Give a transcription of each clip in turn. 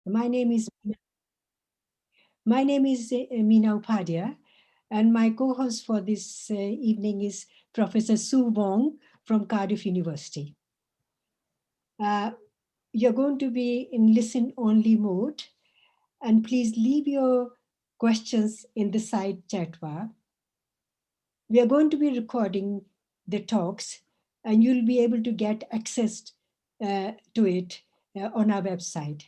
My name is Meena Upadhyay, and my co-host for this evening is Professor Sue Wong from Cardiff University. You're going to be in listen-only mode, and please leave your questions in the side chat bar. We are going to be recording the talks, and you'll be able to get access to it on our website.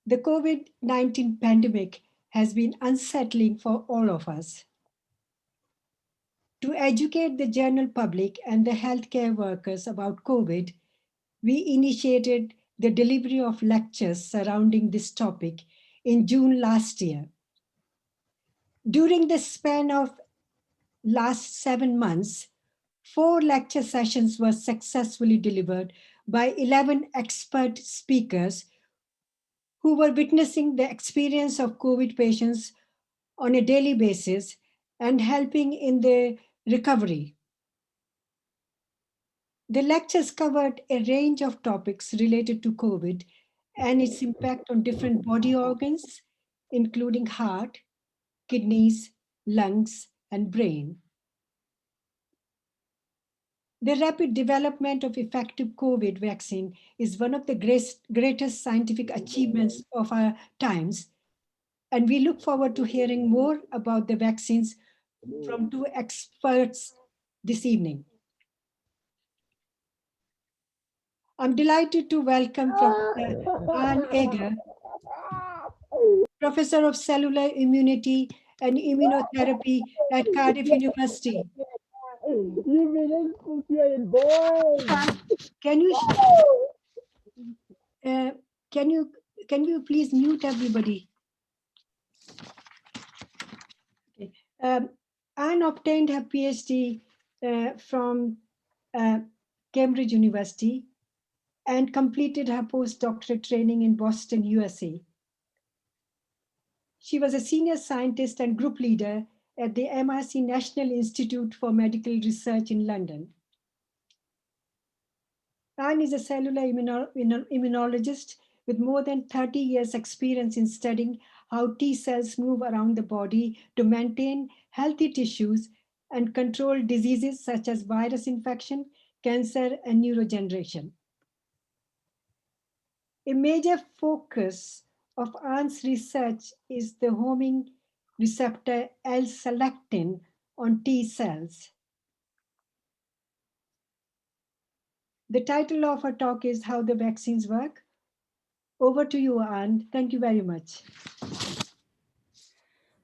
The COVID-19 pandemic has been unsettling for all of us. To educate the general public and the healthcare workers about COVID, we initiated the delivery of lectures surrounding this topic in June last year. During the span of last 7 months, 4 lecture sessions were successfully delivered by 11 expert speakers who were witnessing the experience of COVID patients on a daily basis and helping in their recovery. The lectures covered a range of topics related to COVID and its impact on different body organs, including heart, kidneys, lungs, and brain. The rapid development of effective COVID vaccine is one of the greatest scientific achievements of our times, and we look forward to hearing more about the vaccines from 2 experts this evening. I'm delighted to welcome Professor Anne Eger, Professor of Cellular Immunity and Immunotherapy at Cardiff University. Can you please mute everybody? Okay. Anne obtained her PhD from Cambridge University and completed her postdoctoral training in Boston, USA. She was a senior scientist and group leader at the MRC National Institute for Medical Research in London. Anne is a cellular immunologist with more than 30 years experience in studying how T cells move around the body to maintain healthy tissues and control diseases such as virus infection, cancer, and neurodegeneration. A major focus of Anne's research is the homing receptor L-selectin on T cells. The title of her talk is How the Vaccines Work. Over to you, Anne. Thank you very much.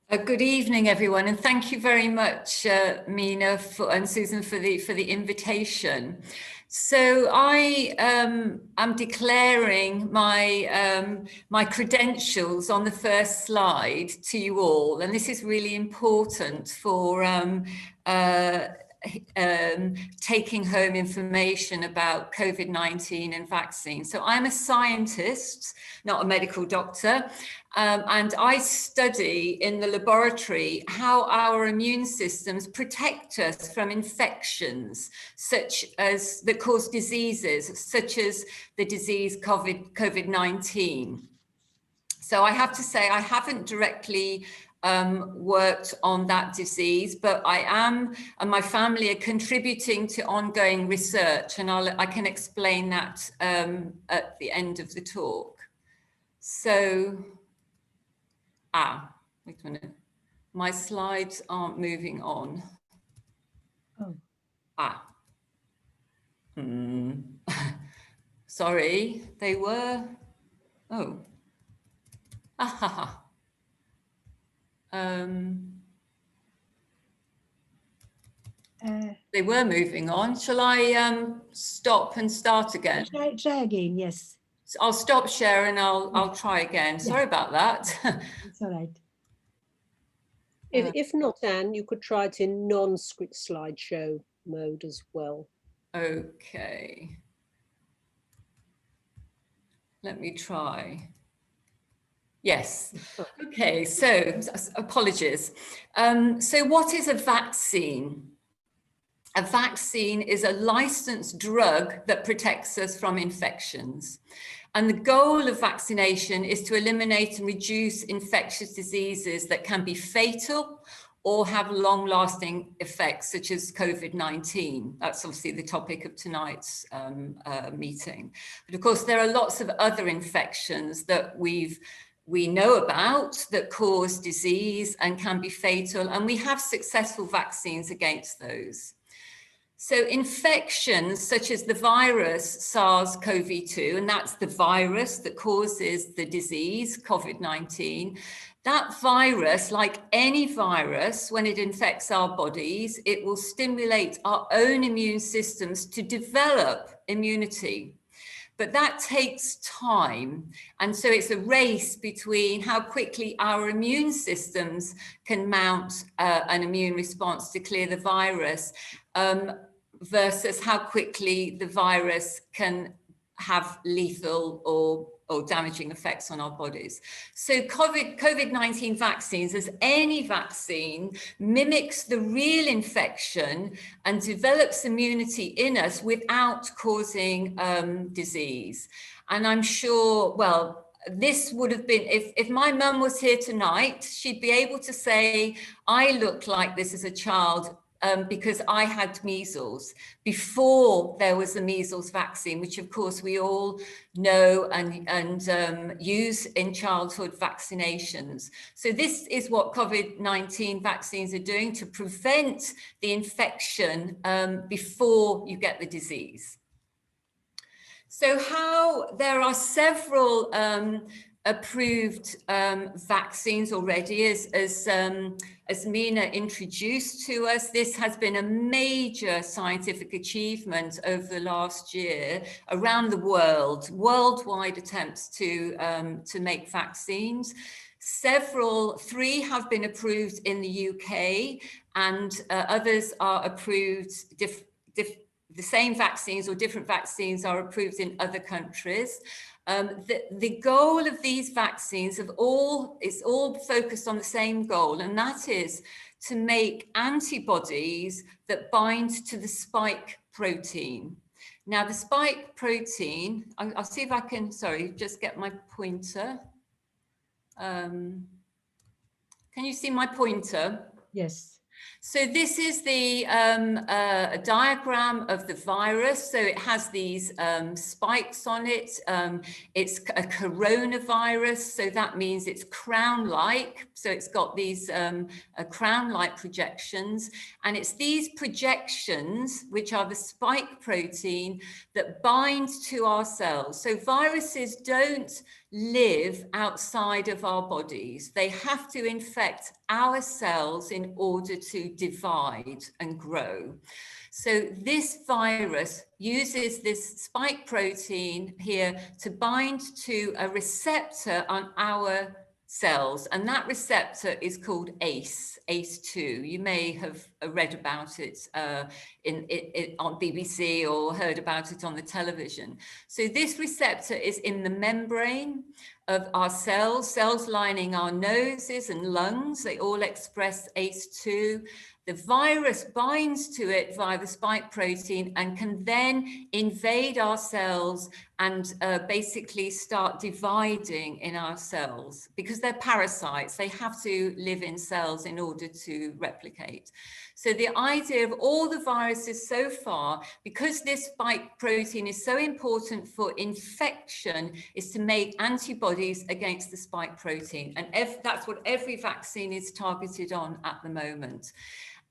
Good evening, everyone, and thank you very much, Meena and Susan, for the invitation. So I am declaring my my credentials on the first slide to you all, and this is really important for taking home information about COVID-19 and vaccines. So I'm a scientist, not a medical doctor, and I study in the laboratory how our immune systems protect us from infections such as that cause diseases, such as the disease COVID-19. So I have to say I haven't directly worked on that disease, but I am and my family are contributing to ongoing research, and I can explain that at the end of the talk. So, wait a minute, my slides aren't moving on. Sorry, they were, they were moving on. Shall I stop and start again? Try again, yes. So I'll stop share and I'll try again. Sorry about that. It's all right. If not, Anne, you could try it in non-script slideshow mode as well. Okay. Let me try. Yes. Okay, so apologies. So what is a vaccine? a vaccine is a licensed drug that protects us from infections. And the goal of vaccination is to eliminate and reduce infectious diseases that can be fatal or have long-lasting effects, such as COVID-19. That's obviously the topic of tonight's meeting. But of course, there are lots of other infections that we know about that cause disease and can be fatal, and we have successful vaccines against those. So infections such as the virus SARS-CoV-2, and that's the virus that causes the disease, COVID-19, that virus, like any virus, when it infects our bodies, it will stimulate our own immune systems to develop immunity. But that takes time. And so it's a race between how quickly our immune systems can mount an immune response to clear the virus versus how quickly the virus can have lethal or damaging effects on our bodies. So COVID-19 vaccines, as any vaccine, mimics the real infection and develops immunity in us without causing disease. And I'm sure, well, this would have been, if my mum was here tonight, she'd be able to say, I looked like this as a child because I had measles before there was a measles vaccine, which of course we all know and use in childhood vaccinations. So this is what COVID-19 vaccines are doing to prevent the infection before you get the disease. So there are several approved vaccines already, as Mina introduced to us. This has been a major scientific achievement over the last year around the world, worldwide attempts to make vaccines. Three have been approved in the UK, and others are approved, the same vaccines or different vaccines are approved in other countries. The goal of these vaccines is all focused on the same goal, and that is to make antibodies that bind to the spike protein. Now, the spike protein, I'll see if I can, sorry, just get my pointer. Can you see my pointer? Yes. So this is the a diagram of the virus. So it has these spikes on it. It's a coronavirus, so that means it's crown-like. So it's got these crown-like projections, and it's these projections, which are the spike protein, that bind to our cells. So viruses don't live outside of our bodies. They have to infect our cells in order to divide and grow. So this virus uses this spike protein here to bind to a receptor on our cells, and that receptor is called ACE2. You may have read about it on BBC or heard about it on the television. So this receptor is in the membrane of our cells lining our noses and lungs. They all express ACE2. The virus binds to it via the spike protein and can then invade our cells and basically start dividing in our cells. Because they're parasites, they have to live in cells in order to replicate. So the idea of all the viruses so far, because this spike protein is so important for infection, is to make antibodies against the spike protein. And that's what every vaccine is targeted on at the moment.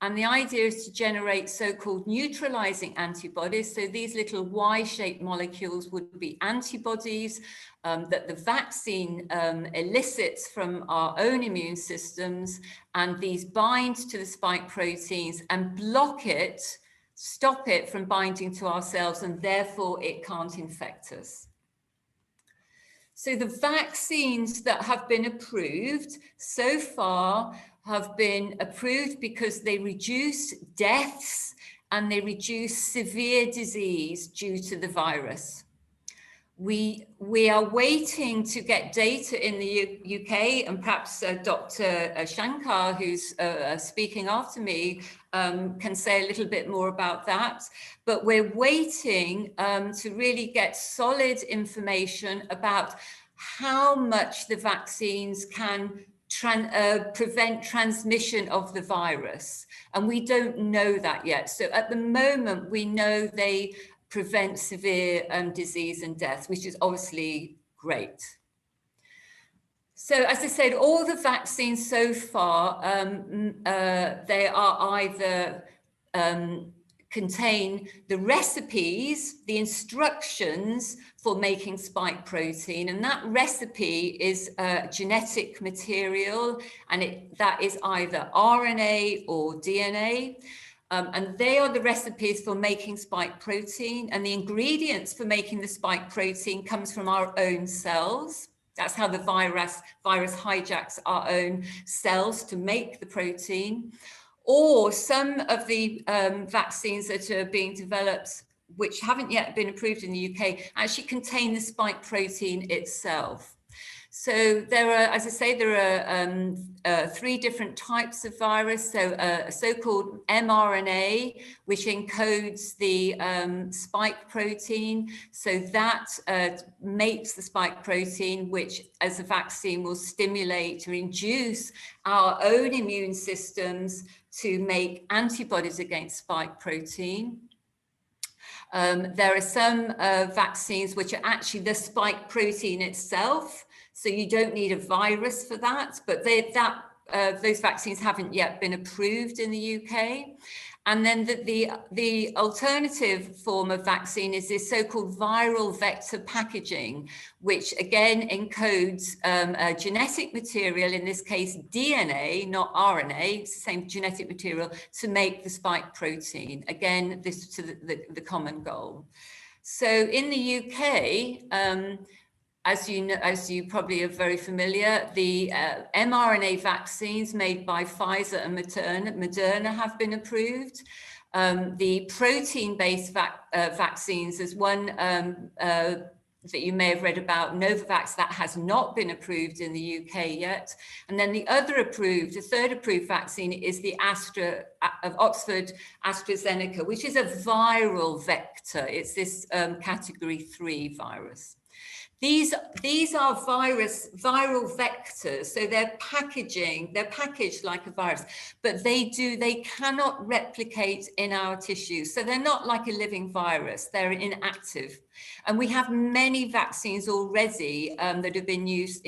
And the idea is to generate so-called neutralizing antibodies. So these little Y-shaped molecules would be antibodies that the vaccine elicits from our own immune systems, and these bind to the spike proteins and block it, stop it from binding to our cells, and therefore it can't infect us. So the vaccines that have been approved so far have been approved because they reduce deaths and they reduce severe disease due to the virus. we are waiting to get data in the UK, and perhaps Dr. Shankar, who's speaking after me, can say a little bit more about that. But we're waiting to really get solid information about how much the vaccines can prevent transmission of the virus. And we don't know that yet. So at the moment, we know they prevent severe disease and death, which is obviously great. So as I said, all the vaccines so far, they are either contain the recipes, the instructions for making spike protein, and that recipe is genetic material, and that is either RNA or DNA. And they are the recipes for making spike protein, and the ingredients for making the spike protein comes from our own cells. That's how the virus hijacks our own cells to make the protein. Or some of the vaccines that are being developed, which haven't yet been approved in the UK, actually contain the spike protein itself. So there are, as I say, there are 3 different types of virus. So a so-called mRNA, which encodes the spike protein. So that makes the spike protein, which as a vaccine will stimulate or induce our own immune systems to make antibodies against spike protein. There are some vaccines which are actually the spike protein itself. So you don't need a virus for that, but those vaccines haven't yet been approved in the UK. And then the alternative form of vaccine is this so-called viral vector packaging, which again encodes a genetic material, in this case DNA, not RNA, it's the same genetic material, to make the spike protein. Again, this to the common goal. So in the UK, as you probably are very familiar, the mRNA vaccines made by Pfizer and Moderna have been approved. The protein-based vaccines, there's one that you may have read about, Novavax, that has not been approved in the UK yet. And then the third approved vaccine is the Oxford AstraZeneca, which is a viral vector. It's this category 3 virus. These are viral vectors, so they're packaged like a virus, but they cannot replicate in our tissues. So they're not like a living virus, they're inactive. And we have many vaccines already that have been used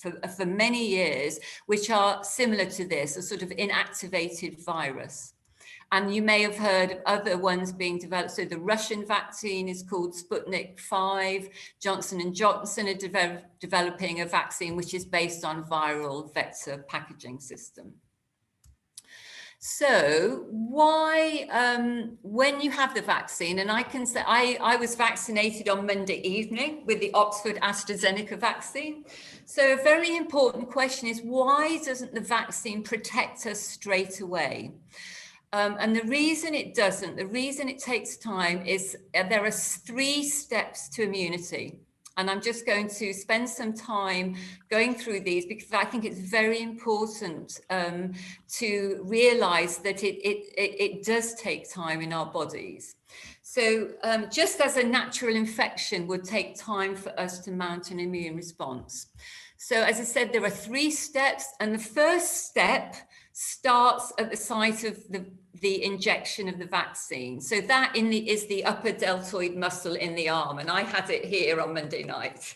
for many years, which are similar to this, a sort of inactivated virus. And you may have heard of other ones being developed. So the Russian vaccine is called Sputnik 5. Johnson & Johnson are developing a vaccine which is based on viral vector packaging system. So why, when you have the vaccine, and I can say I was vaccinated on Monday evening with the Oxford AstraZeneca vaccine. So a very important question is, why doesn't the vaccine protect us straight away? And the reason it doesn't, the reason it takes time is there are 3 steps to immunity. And I'm just going to spend some time going through these because I think it's very important to realize that it does take time in our bodies. So just as a natural infection would take time for us to mount an immune response. So as I said, there are 3 steps, and the first step starts at the site of the injection of the vaccine. So that is the upper deltoid muscle in the arm, and I had it here on Monday night.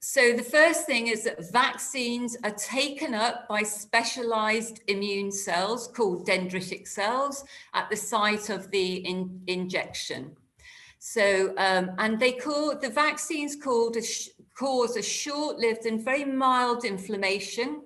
So the first thing is that vaccines are taken up by specialized immune cells called dendritic cells at the site of the injection. So, and the vaccines cause a short-lived and very mild inflammation,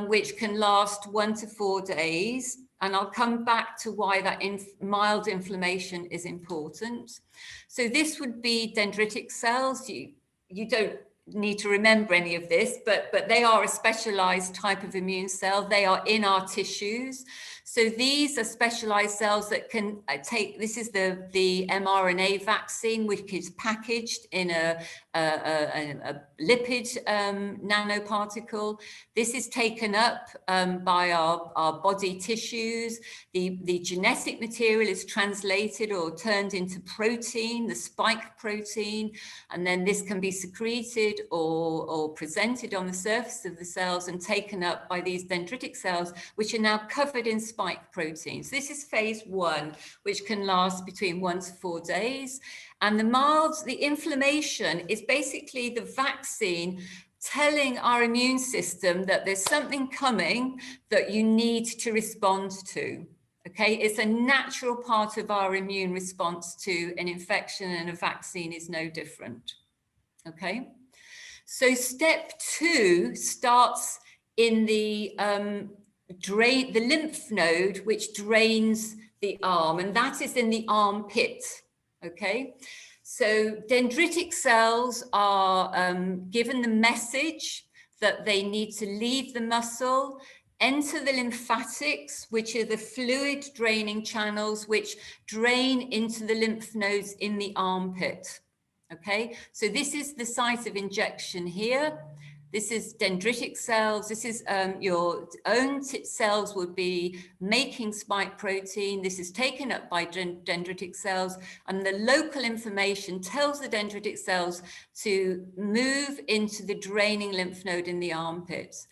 which can last 1 to 4 days. And I'll come back to why that mild inflammation is important. So this would be dendritic cells. You don't need to remember any of this, but they are a specialized type of immune cell. They are in our tissues. So these are specialized cells that can take, this is the mRNA vaccine, which is packaged in a lipid nanoparticle. This is taken up by our body tissues. The genetic material is translated or turned into protein, the spike protein, and then this can be secreted or presented on the surface of the cells and taken up by these dendritic cells, which are now covered in spike proteins. This is phase 1, which can last between 1 to 4 days. And the inflammation is basically the vaccine telling our immune system that there's something coming that you need to respond to. Okay, it's a natural part of our immune response to an infection, and a vaccine is no different. Okay, so step 2 starts in the lymph node, which drains the arm, and that is in the armpit. Okay, so dendritic cells are given the message that they need to leave the muscle, enter the lymphatics, which are the fluid draining channels which drain into the lymph nodes in the armpit. Okay, so this is the site of injection here. This is dendritic cells. This is your own cells would be making spike protein. This is taken up by dendritic cells, and the local information tells the dendritic cells to move into the draining lymph node in the armpits.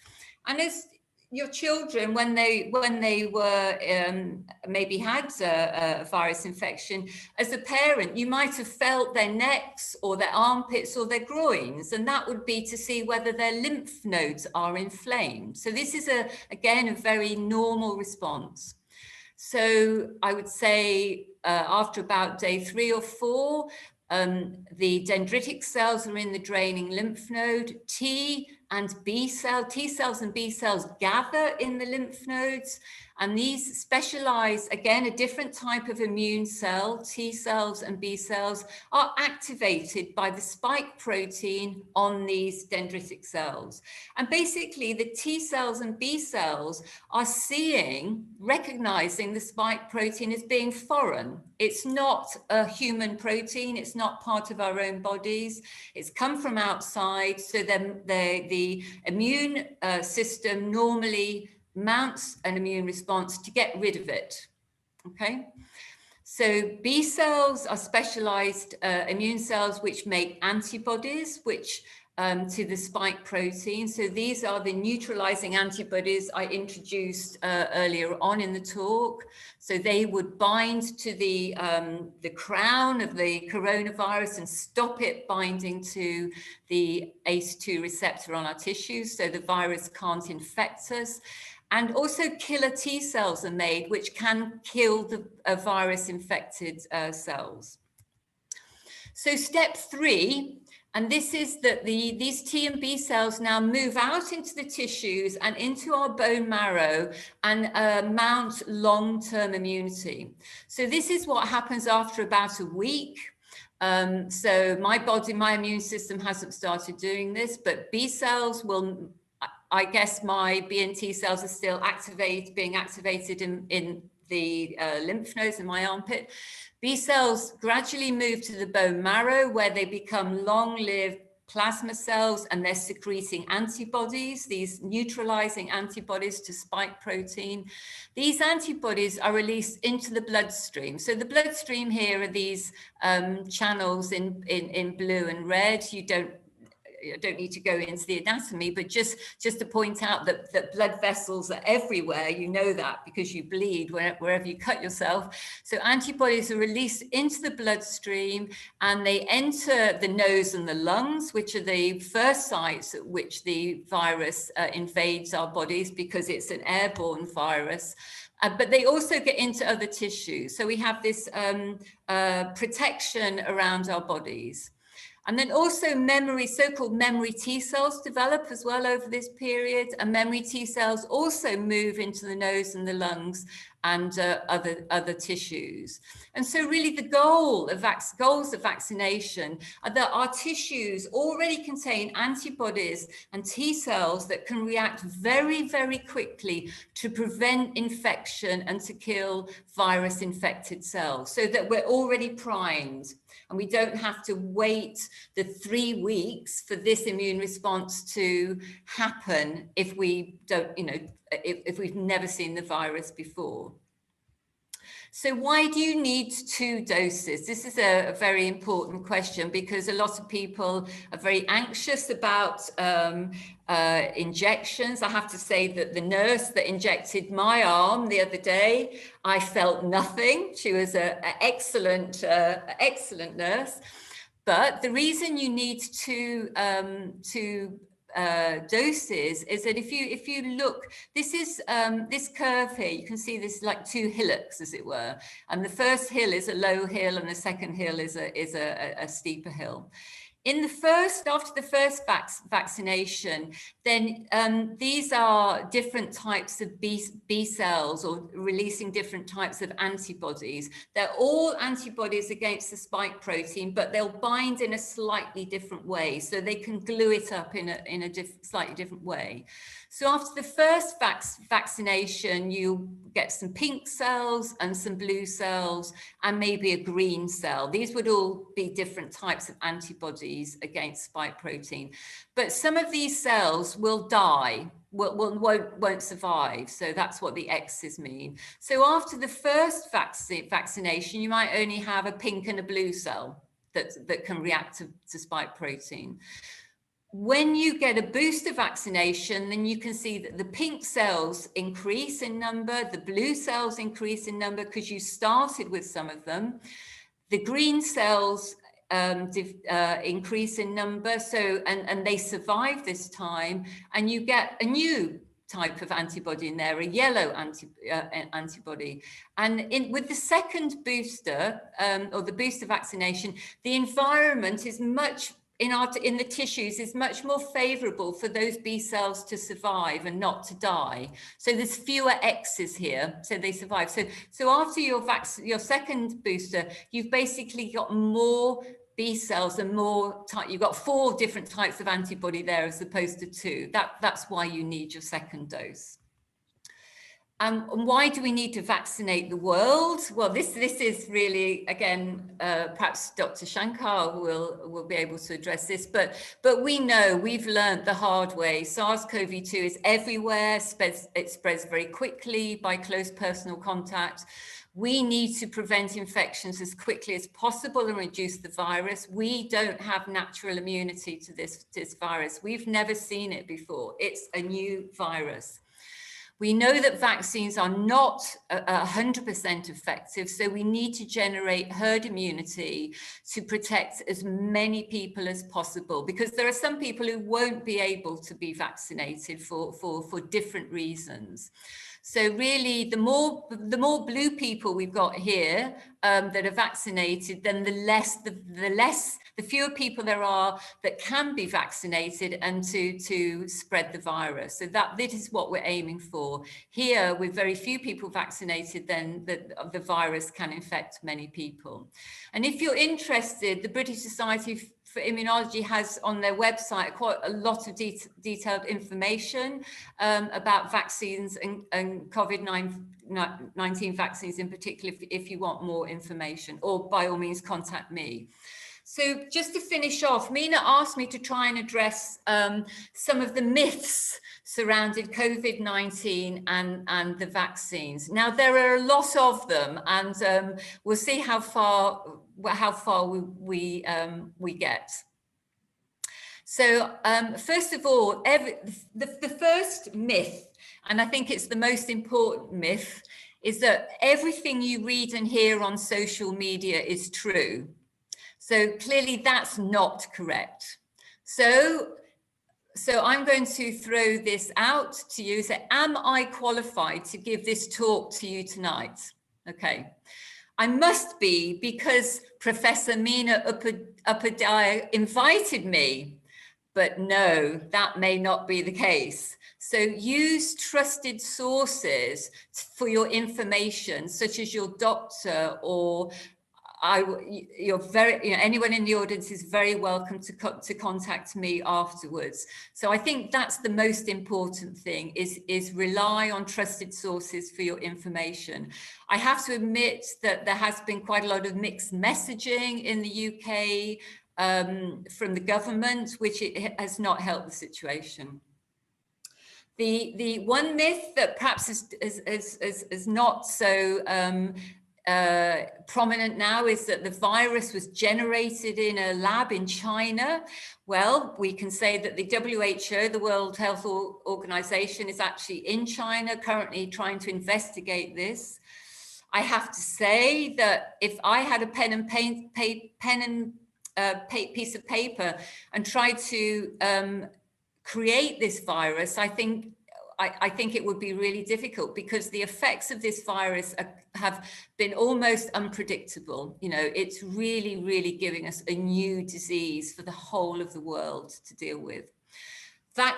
And as your children, when they were maybe had a virus infection, as a parent, you might have felt their necks or their armpits or their groins, and that would be to see whether their lymph nodes are inflamed. So this is again a very normal response. So I would say after about day 3 or 4, the dendritic cells are in the draining lymph node. T cells and B cells gather in the lymph nodes, and these specialize, again, a different type of immune cell. T cells and B cells are activated by the spike protein on these dendritic cells. And basically the T cells and B cells are recognizing the spike protein as being foreign. It's not a human protein. It's not part of our own bodies. It's come from outside. So then the immune system normally mounts an immune response to get rid of it. Okay, so B cells are specialized immune cells which make antibodies to the spike protein. So these are the neutralizing antibodies I introduced earlier on in the talk. So they would bind to the crown of the coronavirus and stop it binding to the ACE2 receptor on our tissues, so the virus can't infect us. And also killer T cells are made, which can kill the virus-infected cells. So step 3, and this is that these T and B cells now move out into the tissues and into our bone marrow and mount long-term immunity. So this is what happens after about a week. So my immune system hasn't started doing this, but B cells will, I guess my B and T cells are still being activated in the lymph nodes in my armpit. B cells gradually move to the bone marrow, where they become long-lived plasma cells, and they're secreting antibodies, these neutralizing antibodies to spike protein. These antibodies are released into the bloodstream. So the bloodstream here are these channels in blue and red. I don't need to go into the anatomy, but just to point out that blood vessels are everywhere. You know that because you bleed wherever you cut yourself. So antibodies are released into the bloodstream, and they enter the nose and the lungs, which are the first sites at which the virus invades our bodies, because it's an airborne virus. But they also get into other tissues. So we have this protection around our bodies. And then also so-called memory T cells develop as well over this period. And memory T cells also move into the nose and the lungs and other tissues. And so really the goals of vaccination are that our tissues already contain antibodies and T cells that can react very, very quickly to prevent infection and to kill virus infected cells, so that we're already primed and we don't have to wait the 3 weeks for this immune response to happen if we don't, if we've never seen the virus before. So why do you need 2 doses? This is a very important question, because a lot of people are very anxious about injections. I have to say that the nurse that injected my arm the other day, I felt nothing. She was an excellent nurse. But the reason you need two doses is that if you look, this is this curve here, you can see this like 2 hillocks, as it were, and the first hill is a low hill and the second hill is a steeper hill. After the first vaccination, then these are different types of B cells, or releasing different types of antibodies. They're all antibodies against the spike protein, but they'll bind in a slightly different way, so they can glue it up in a slightly different way. So after the first vaccination, you get some pink cells and some blue cells and maybe a green cell. These would all be different types of antibodies against spike protein. But some of these cells will die, won't survive. So that's what the X's mean. So after the first vaccination, you might only have a pink and a blue cell that can react to spike protein. When you get a booster vaccination, then you can see that the pink cells increase in number, the blue cells increase in number because you started with some of them. The green cells increase in number, and they survive this time, and you get a new type of antibody in there, a yellow antibody. And with the second booster, or the booster vaccination, the environment is much in the tissues is much more favorable for those B cells to survive and not to die. So there's fewer X's here, so they survive. So after your second booster, you've basically got more B cells and you've got 4 different types of antibody there as opposed to 2. That's why you need your second dose. And why do we need to vaccinate the world? Well, this is really, again, perhaps Dr. Shankar will be able to address this, but we know, we've learned the hard way. SARS-CoV-2 is everywhere, it spreads very quickly by close personal contact. We need to prevent infections as quickly as possible and reduce the virus. We don't have natural immunity to this virus. We've never seen it before. It's a new virus. We know that vaccines are not 100% effective, so we need to generate herd immunity to protect as many people as possible, because there are some people who won't be able to be vaccinated for different reasons. So really, the more blue people we've got here that are vaccinated, then the fewer people there are that can be vaccinated and to spread the virus. So this is what we're aiming for. Here, with very few people vaccinated, then the virus can infect many people. And if you're interested, the British Society for Immunology has on their website quite a lot of detailed information about vaccines and COVID-19 vaccines in particular, if you want more information, or by all means contact me. So just to finish off, Mina asked me to try and address some of the myths surrounding COVID-19 and the vaccines. Now, there are a lot of them, and we'll see how far we get. So first of all, the first myth, and I think it's the most important myth, is that everything you read and hear on social media is true. So clearly that's not correct. So I'm going to throw this out to you. So am I qualified to give this talk to you tonight? Okay. I must be, because Professor Mina Upadhyaya invited me, But no, that may not be the case. So use trusted sources for your information, such as your doctor, or anyone in the audience is very welcome to contact me afterwards. So I think that's the most important thing, is rely on trusted sources for your information. I have to admit that there has been quite a lot of mixed messaging in the UK from the government, which it has not helped the situation. The one myth that perhaps is not so prominent now is that the virus was generated in a lab in China. Well, we can say that the WHO, the World Health Organization, is actually in China currently trying to investigate this. I have to say that if I had a pen and piece of paper and tried to create this virus, I think it would be really difficult, because the effects of this virus have been almost unpredictable. You know, it's really, really giving us a new disease for the whole of the world to deal with.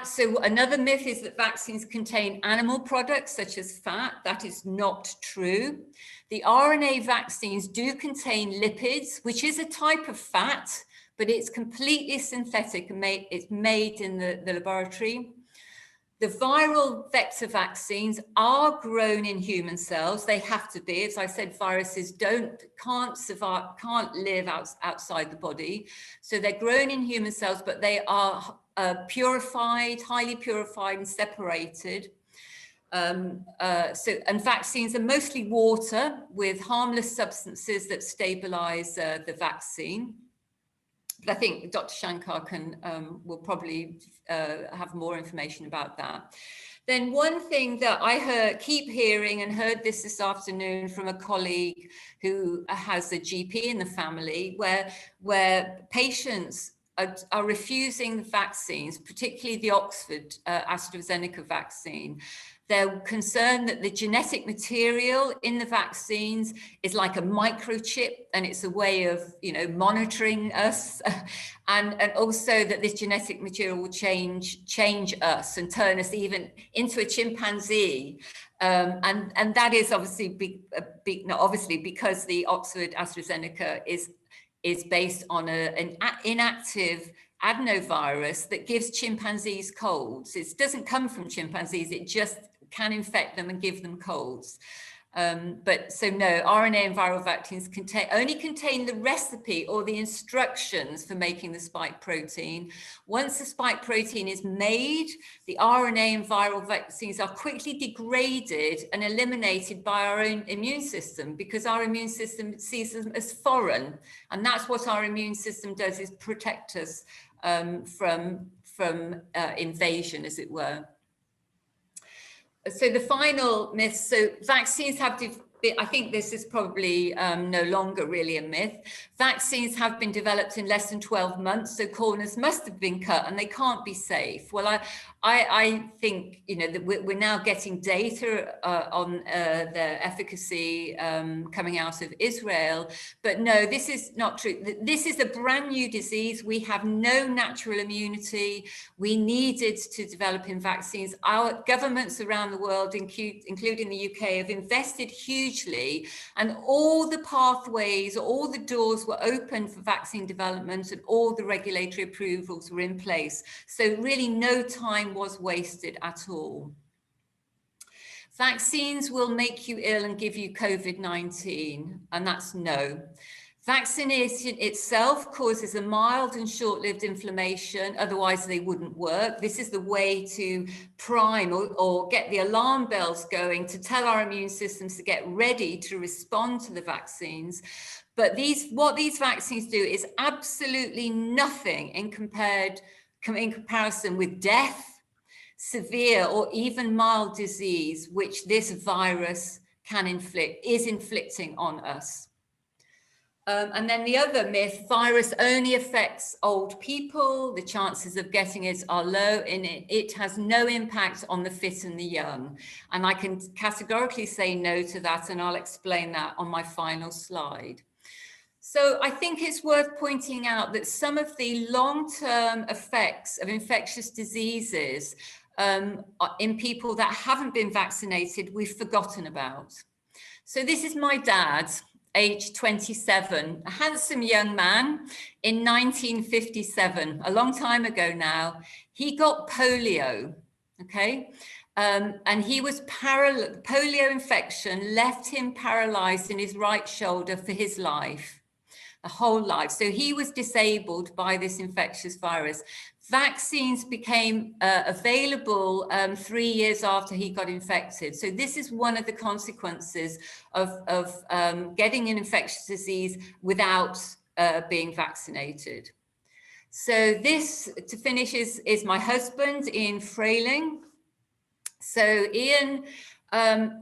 So another myth is that vaccines contain animal products such as fat. That is not true. The RNA vaccines do contain lipids, which is a type of fat, but it's completely synthetic and it's made in the laboratory. The viral vector vaccines are grown in human cells. They have to be. As I said, viruses can't live outside the body. So they're grown in human cells, but they are purified, highly purified and separated. And vaccines are mostly water with harmless substances that stabilize the vaccine. But I think Dr. Shankar will probably have more information about that. Then one thing that I keep hearing, and heard this afternoon from a colleague who has a GP in the family, where patients are refusing the vaccines, particularly the Oxford AstraZeneca vaccine. They're concerned that the genetic material in the vaccines is like a microchip, and it's a way of, monitoring us, and also that this genetic material will change us and turn us even into a chimpanzee. And that is obviously because the Oxford AstraZeneca is based on an inactive adenovirus that gives chimpanzees colds. It doesn't come from chimpanzees, it just can infect them and give them colds. So no, RNA and viral vaccines only contain the recipe or the instructions for making the spike protein. Once the spike protein is made, the RNA and viral vaccines are quickly degraded and eliminated by our own immune system, because our immune system sees them as foreign. And that's what our immune system does, is protect us from invasion, as it were. So the final myth, so vaccines have, I think this is probably no longer really a myth. Vaccines have been developed in less than 12 months, so corners must have been cut and they can't be safe. Well, I think, that we're now getting data on the efficacy coming out of Israel, but no, this is not true. This is a brand new disease. We have no natural immunity. We needed to develop in vaccines. Our governments around the world, including the UK, have invested hugely, and all the pathways, all the doors were open for vaccine development, and all the regulatory approvals were in place. So really no time was wasted at all. Vaccines will make you ill and give you COVID-19, and that's no. Vaccination itself causes a mild and short-lived inflammation, otherwise they wouldn't work. This is the way to prime or get the alarm bells going to tell our immune systems to get ready to respond to the vaccines. But what these vaccines do is absolutely nothing in comparison with death, severe or even mild disease, which this virus is inflicting on us. And then the other myth, virus only affects old people. The chances of getting it are low, and it has no impact on the fit and the young. And I can categorically say no to that, and I'll explain that on my final slide. So I think it's worth pointing out that some of the long-term effects of infectious diseases in people that haven't been vaccinated, we've forgotten about. So this is my dad, age 27, a handsome young man in 1957, a long time ago now. He got polio, okay? And he was polio infection left him paralyzed in his right shoulder for his life, a whole life. So he was disabled by this infectious virus. Vaccines became available 3 years after he got infected. So this is one of the consequences of getting an infectious disease without being vaccinated. So this, to finish, is my husband, Ian Frayling. So Ian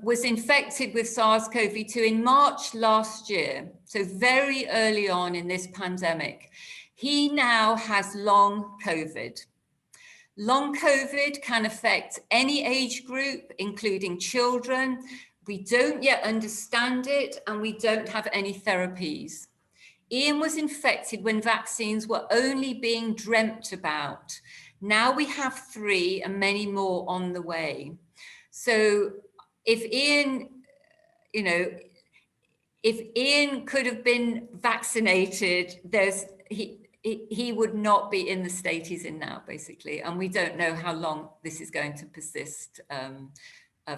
was infected with SARS-CoV-2 in March last year, so very early on in this pandemic. He now has long COVID. Long COVID can affect any age group, including children. We don't yet understand it, and we don't have any therapies. Ian was infected when vaccines were only being dreamt about. Now we have 3 and many more on the way. So if Ian, if Ian could have been vaccinated, he would not be in the state he's in now, basically. And we don't know how long this is going to persist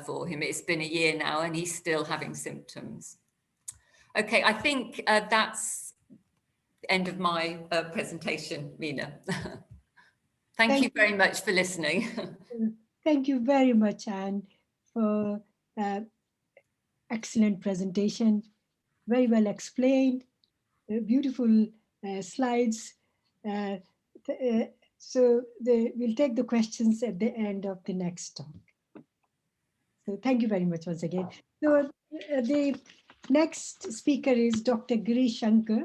for him. It's been a year now and he's still having symptoms. Okay, I think that's the end of my presentation, Mina. Thank you very much for listening. Thank you very much, Anne, for excellent presentation. Very well explained, beautiful slides. So we'll take the questions at the end of the next talk. So thank you very much once again. So the next speaker is Dr. Girish Shankar.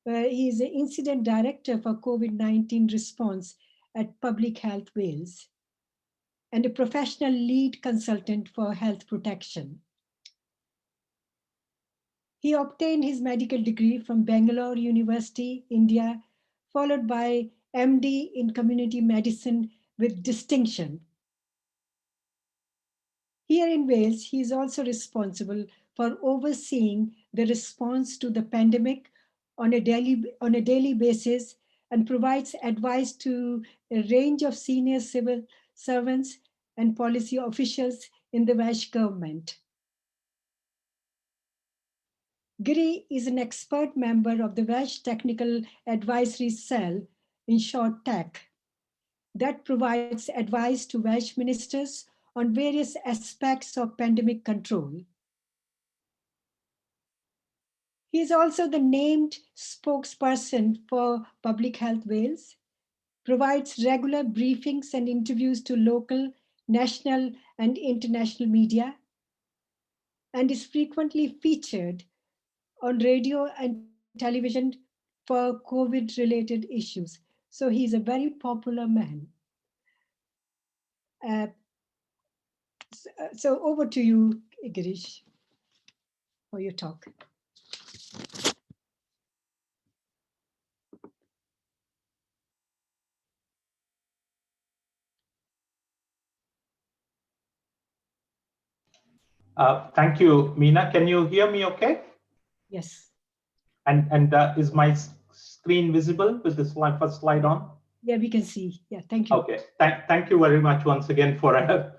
He is the Incident Director for COVID-19 response at Public Health Wales and a professional lead consultant for health protection. He obtained his medical degree from Bangalore University, India, followed by MD in community medicine with distinction. Here in Wales, he is also responsible for overseeing the response to the pandemic on a daily basis and provides advice to a range of senior civil servants and policy officials in the Welsh government. Giri is an expert member of the Welsh Technical Advisory Cell, in short TAC, that provides advice to Welsh ministers on various aspects of pandemic control. He is also the named spokesperson for Public Health Wales, provides regular briefings and interviews to local, national, and international media, and is frequently featured on radio and television for COVID-related issues. So he's a very popular man. So over to you, Girish, for your talk. Thank you, Mina. Can you hear me okay? Yes. And is my screen visible with this first slide on? Yeah, we can see. Yeah, thank you. Okay, thank you very much once again for an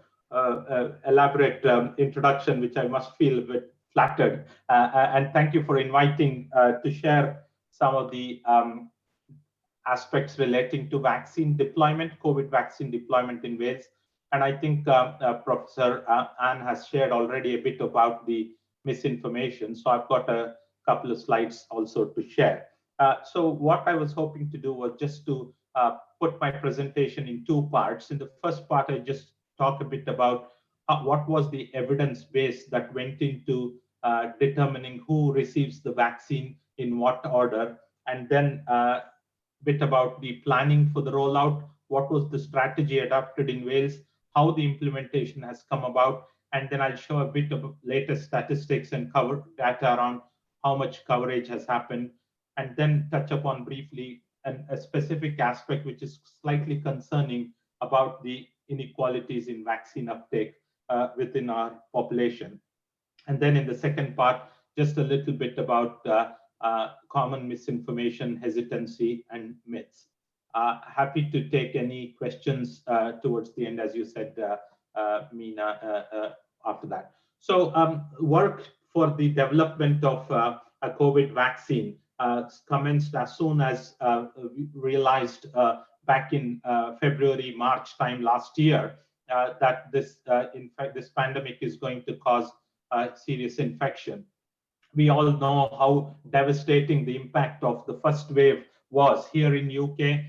elaborate introduction, which I must feel a bit flattered. And thank you for inviting to share some of the aspects relating to vaccine deployment, COVID vaccine deployment in Wales. And I think Professor Anne has shared already a bit about the misinformation. So I've got a couple of slides also to share. So what I was hoping to do was just to put my presentation in 2 parts. In the first part, I just talk a bit about what was the evidence base that went into determining who receives the vaccine in what order, and then a bit about the planning for the rollout, what was the strategy adopted in Wales, how the implementation has come about, and then I'll show a bit of latest statistics and cover data around how much coverage has happened, and then touch upon briefly a specific aspect which is slightly concerning about the inequalities in vaccine uptake within our population. And then in the second part, just a little bit about common misinformation, hesitancy, and myths. Happy to take any questions towards the end, as you said, Meena, after that. So work for the development of a COVID vaccine commenced as soon as we realized back in February, March time last year that this, in fact, this pandemic is going to cause serious infection. We all know how devastating the impact of the first wave was here in UK,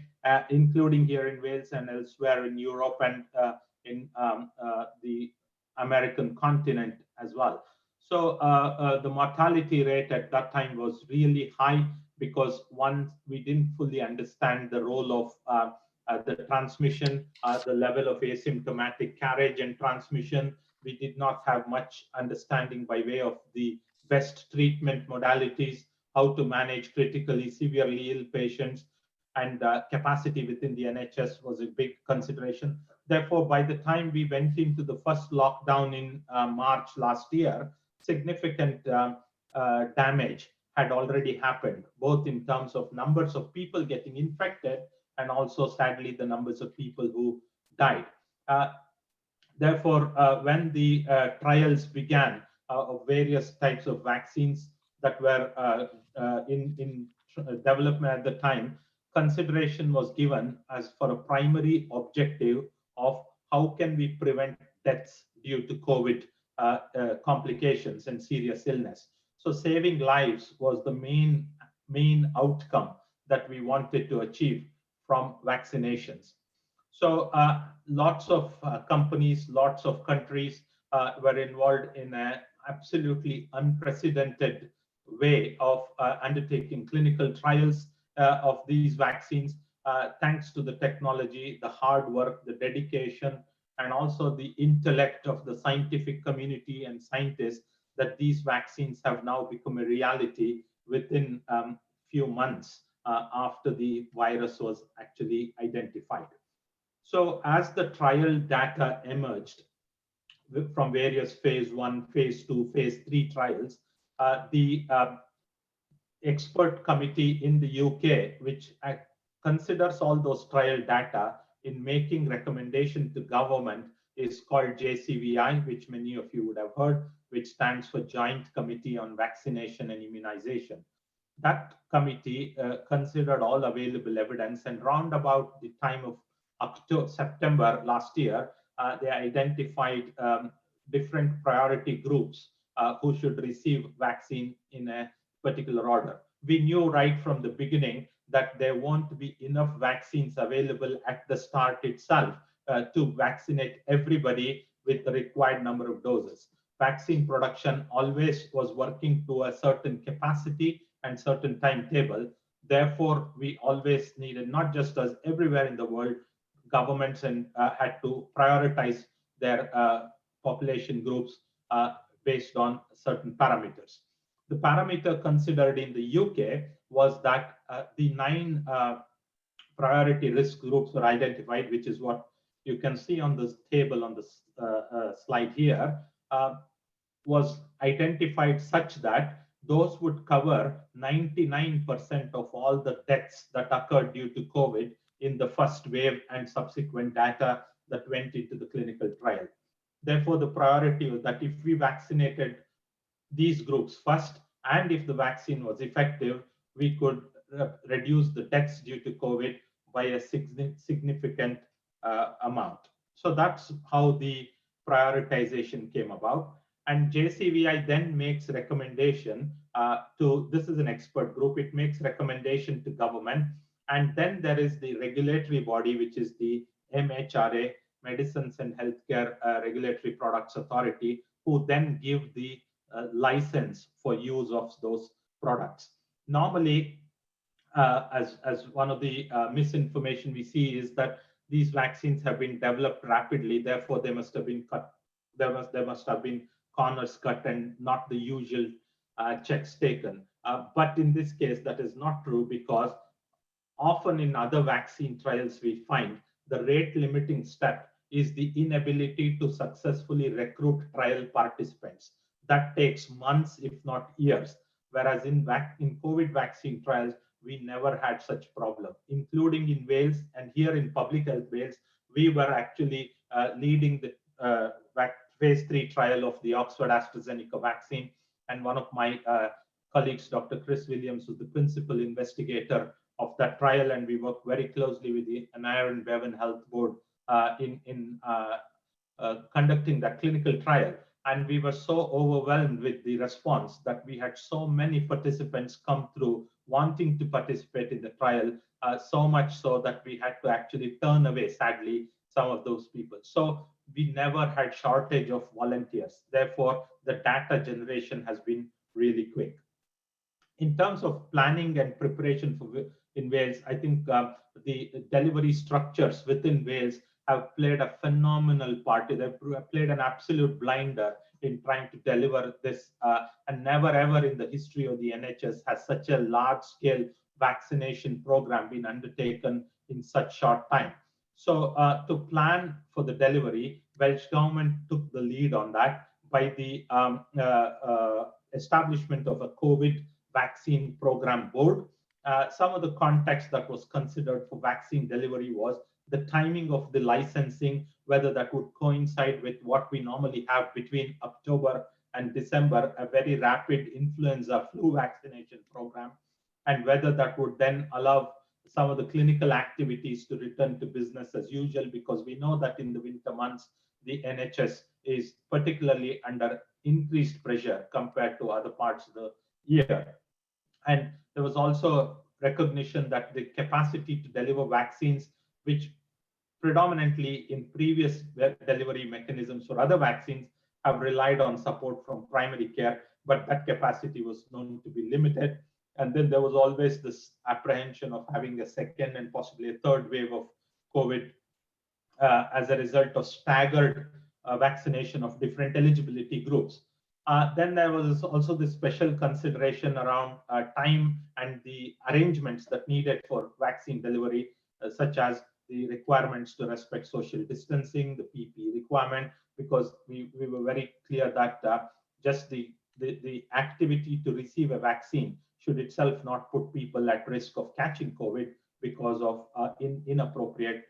including here in Wales and elsewhere in Europe and in the American continent as well. So the mortality rate at that time was really high because one, we didn't fully understand the role of the transmission, the level of asymptomatic carriage and transmission. We did not have much understanding by way of the best treatment modalities, how to manage critically severely ill patients, and capacity within the NHS was a big consideration. Therefore, by the time we went into the first lockdown in March last year, significant damage had already happened, both in terms of numbers of people getting infected and also, sadly, the numbers of people who died. Therefore, when the trials began of various types of vaccines that were in development at the time, consideration was given as for a primary objective of how can we prevent deaths due to COVID complications and serious illness. So saving lives was the main outcome that we wanted to achieve from vaccinations. So lots of companies, lots of countries were involved in an absolutely unprecedented way of undertaking clinical trials of these vaccines, thanks to the technology, the hard work, the dedication, and also the intellect of the scientific community and scientists, that these vaccines have now become a reality within few months after the virus was actually identified. So as the trial data emerged from various phase 1, phase 2, phase 3 trials, the expert committee in the UK, which considers all those trial data in making recommendation to government, is called JCVI, which many of you would have heard, which stands for Joint Committee on Vaccination and Immunization. That committee considered all available evidence, and round about the time of September last year, they identified different priority groups who should receive vaccine in a particular order. We knew right from the beginning that there won't be enough vaccines available at the start itself to vaccinate everybody with the required number of doses. Vaccine production always was working to a certain capacity and certain timetable. Therefore, we always needed, not just as everywhere in the world, governments and had to prioritize their population groups based on certain parameters. The parameter considered in the UK was that the 9 priority risk groups were identified, which is what you can see on this table on this slide here, was identified such that those would cover 99% of all the deaths that occurred due to COVID in the first wave and subsequent data that went into the clinical trial. Therefore, the priority was that if we vaccinated these groups first, and if the vaccine was effective, we could reduce the deaths due to COVID by a significant amount. So that's how the prioritization came about. And JCVI then makes recommendation to, this is an expert group, it makes recommendation to government. And then there is the regulatory body, which is the MHRA, Medicines and Healthcare Regulatory Products Authority, who then give the license for use of those products. Normally, as one of the misinformation we see is that these vaccines have been developed rapidly, therefore they must have been cut, there must have been corners cut and not the usual checks taken. But in this case, that is not true, because often in other vaccine trials, we find the rate limiting step is the inability to successfully recruit trial participants. That takes months, if not years. Whereas in COVID vaccine trials, we never had such problem, including in Wales. And here in Public Health Wales, we were actually leading the phase 3 trial of the Oxford AstraZeneca vaccine. And one of my colleagues, Dr. Chris Williams, was the principal investigator of that trial, and we work very closely with the Aneurin Bevan Health Board in conducting that clinical trial. And we were so overwhelmed with the response that we had so many participants come through wanting to participate in the trial, so much so that we had to actually turn away, sadly, some of those people. So we never had shortage of volunteers. Therefore, the data generation has been really quick. In terms of planning and preparation for in Wales, I think the delivery structures within Wales have played a phenomenal part. They've played an absolute blinder in trying to deliver this, and never ever in the history of the NHS has such a large-scale vaccination program been undertaken in such short time. So to plan for the delivery, Welsh government took the lead on that by the establishment of a COVID vaccine program board. Some of the context that was considered for vaccine delivery was the timing of the licensing, whether that would coincide with what we normally have between October and December, a very rapid influenza flu vaccination program, and whether that would then allow some of the clinical activities to return to business as usual, because we know that in the winter months, the NHS is particularly under increased pressure compared to other parts of the year. And there was also recognition that the capacity to deliver vaccines, which predominantly in previous delivery mechanisms for other vaccines have relied on support from primary care, but that capacity was known to be limited. And then there was always this apprehension of having a second and possibly a third wave of COVID as a result of staggered vaccination of different eligibility groups. Then there was also this special consideration around time and the arrangements that needed for vaccine delivery, such as the requirements to respect social distancing, the PPE requirement, because we were very clear that just the activity to receive a vaccine should itself not put people at risk of catching COVID because of inappropriate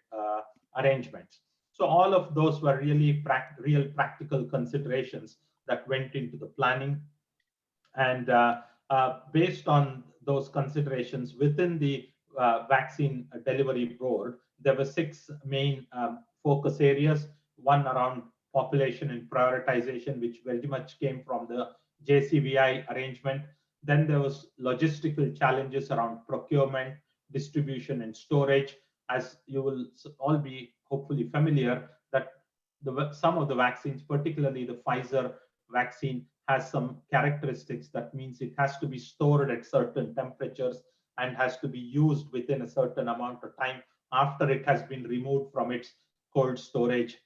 arrangements. So all of those were really real practical considerations that went into the planning. And based on those considerations within the vaccine delivery board, there were 6 main focus areas. One around population and prioritization, which very much came from the JCVI arrangement. Then there was logistical challenges around procurement, distribution, and storage. As you will all be hopefully familiar, that some of the vaccines, particularly the Pfizer vaccine, has some characteristics that means it has to be stored at certain temperatures and has to be used within a certain amount of time after it has been removed from its cold storage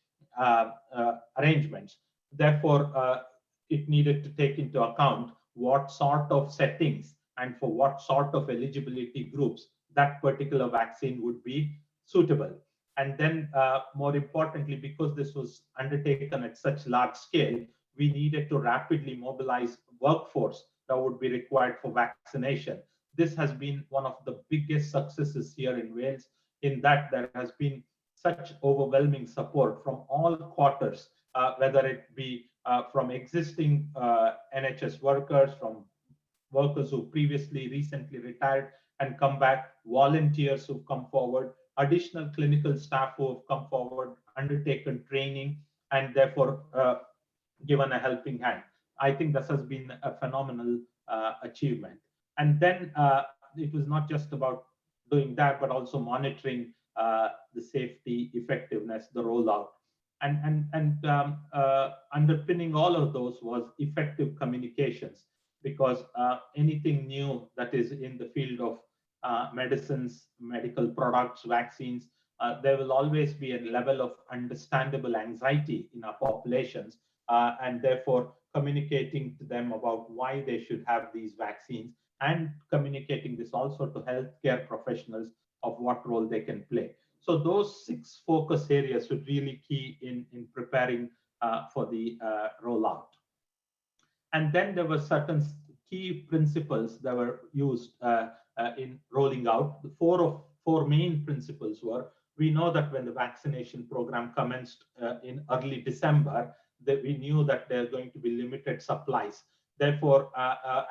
arrangements. Therefore, it needed to take into account what sort of settings and for what sort of eligibility groups that particular vaccine would be suitable. And then more importantly, because this was undertaken at such large scale, we needed to rapidly mobilize workforce that would be required for vaccination. This has been one of the biggest successes here in Wales, in that there has been such overwhelming support from all quarters, whether it be from existing NHS workers, from workers who previously recently retired and come back, volunteers who've come forward, additional clinical staff who have come forward, undertaken training, and therefore given a helping hand. I think this has been a phenomenal achievement. And then it was not just about doing that, but also monitoring the safety, effectiveness, the rollout. And underpinning all of those was effective communications, because anything new that is in the field of medicines, medical products, vaccines, there will always be a level of understandable anxiety in our populations, and therefore communicating to them about why they should have these vaccines and communicating this also to healthcare professionals of what role they can play. So those 6 focus areas were really key in preparing for the rollout. And then there were certain key principles that were used in rolling out. The four main principles were: we know that when the vaccination program commenced in early December, that we knew that there are going to be limited supplies. Therefore,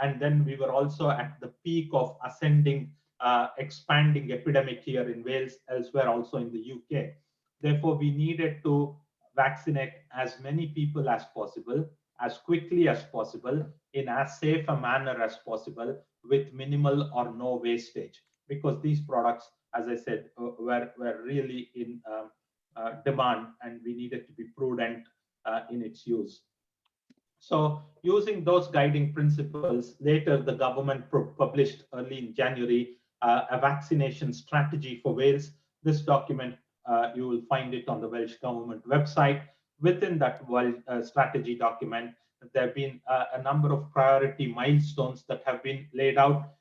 and then we were also at the peak of ascending, expanding epidemic here in Wales, elsewhere also in the UK. Therefore, we needed to vaccinate as many people as possible, as quickly as possible, in as safe a manner as possible, with minimal or no wastage, because these products, as I said, were really in demand, and we needed to be prudent in its use. So using those guiding principles, later the government published early in January a vaccination strategy for Wales. This document, you will find it on the Welsh Government website. Within that strategy document, there have been a number of priority milestones that have been laid out,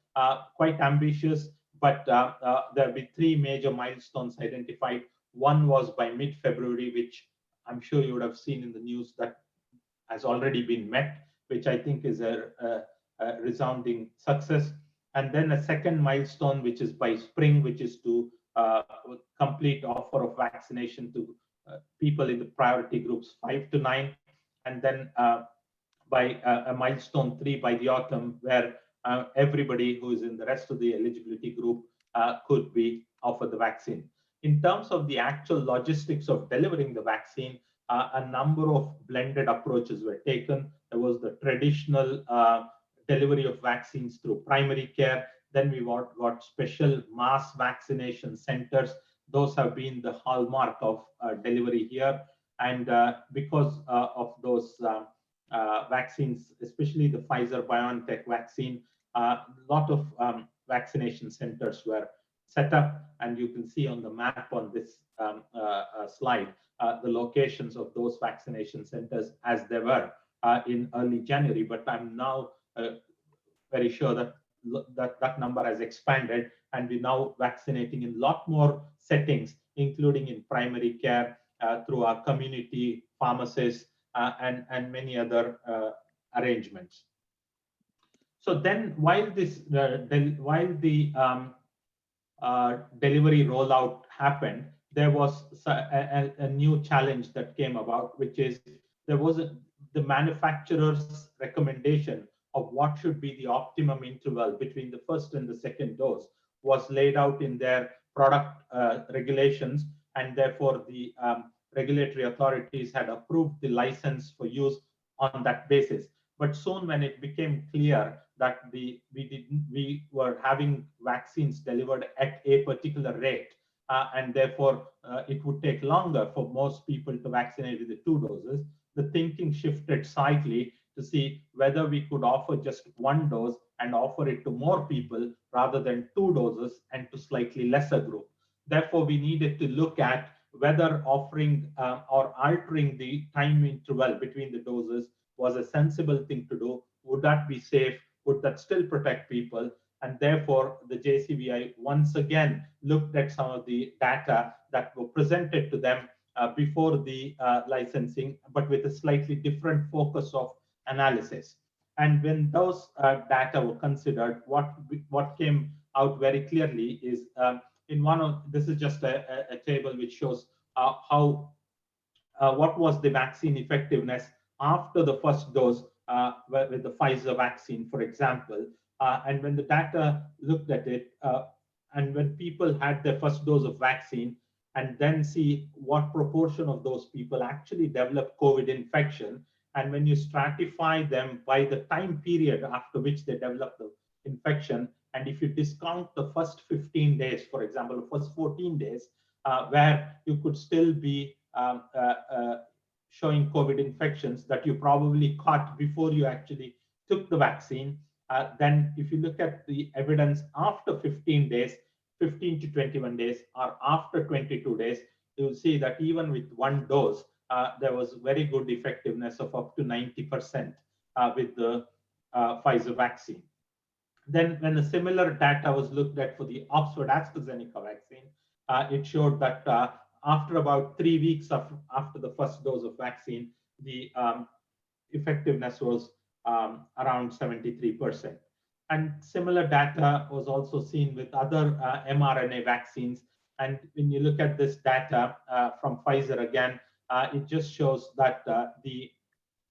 quite ambitious, but there have been 3 major milestones identified. One was by mid-February, which I'm sure you would have seen in the news that has already been met, which I think is a resounding success. And then a second milestone, which is by spring, which is to complete offer of vaccination to people in the priority groups 5 to 9. And then by a milestone 3 by the autumn, where everybody who is in the rest of the eligibility group could be offered the vaccine. In terms of the actual logistics of delivering the vaccine, a number of blended approaches were taken. There was the traditional delivery of vaccines through primary care. Then we got special mass vaccination centers. Those have been the hallmark of delivery here. And because of those vaccines, especially the Pfizer-BioNTech vaccine, a lot of vaccination centers were set up. And you can see on the map on this slide, the locations of those vaccination centers as they were in early January. But I'm now very sure that that number has expanded, and we're now vaccinating in a lot more settings, including in primary care, through our community pharmacists, and many other arrangements. So then, while this, while the delivery rollout happened, there was a new challenge that came about, which is there was the manufacturer's recommendation of what should be the optimum interval between the first and the second dose was laid out in their product regulations, and therefore the regulatory authorities had approved the license for use on that basis. But soon, when it became clear that we were having vaccines delivered at a particular rate, and therefore it would take longer for most people to vaccinate with the 2 doses, the thinking shifted slightly to see whether we could offer just 1 dose and offer it to more people rather than 2 doses and to slightly lesser group. Therefore, we needed to look at whether offering or altering the time interval between the doses was a sensible thing to do. Would that be safe? Would that still protect people? And therefore, the JCVI once again looked at some of the data that were presented to them before the licensing, but with a slightly different focus of analysis. And when those data were considered, what came out very clearly is in one of, this is just a table which shows how what was the vaccine effectiveness after the first dose with the Pfizer vaccine, for example. And when the data looked at it, and when people had their first dose of vaccine, and then see what proportion of those people actually developed COVID infection, and when you stratify them by the time period after which they developed the infection, and if you discount the first 15 days, for example, the first 14 days, where you could still be showing COVID infections that you probably caught before you actually took the vaccine, then if you look at the evidence after 15 days, 15 to 21 days, or after 22 days, you'll see that even with 1 dose, there was very good effectiveness of up to 90% with the Pfizer vaccine. Then when a similar data was looked at for the Oxford AstraZeneca vaccine, it showed that after about 3 weeks after the first dose of vaccine, the effectiveness was around 73%. And similar data was also seen with other mRNA vaccines. And when you look at this data from Pfizer again, it just shows that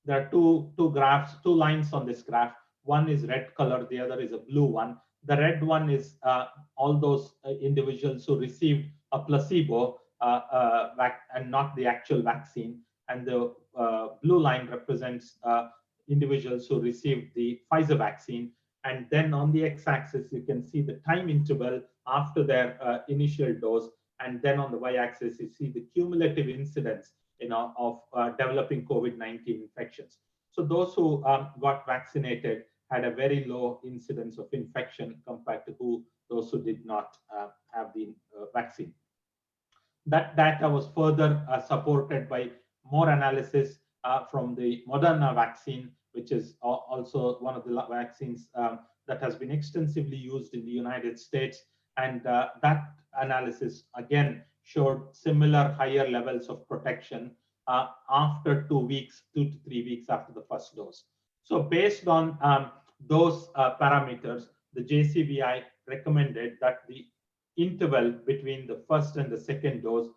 there are two graphs, 2 lines on this graph. One is red color, the other is a blue one. The red one is all those individuals who received a placebo and not the actual vaccine. And the blue line represents individuals who received the Pfizer vaccine. And then on the x-axis, you can see the time interval after their initial dose. And then on the y-axis, you see the cumulative incidence of developing COVID-19 infections. So those who got vaccinated had a very low incidence of infection compared to those who did not have the vaccine. That data was further supported by more analysis from the Moderna vaccine, which is also one of the vaccines that has been extensively used in the United States. And that analysis, again, showed similar higher levels of protection after 2 weeks, 2 to 3 weeks after the first dose. So based on those parameters, the JCVI recommended that the interval between the first and the second dose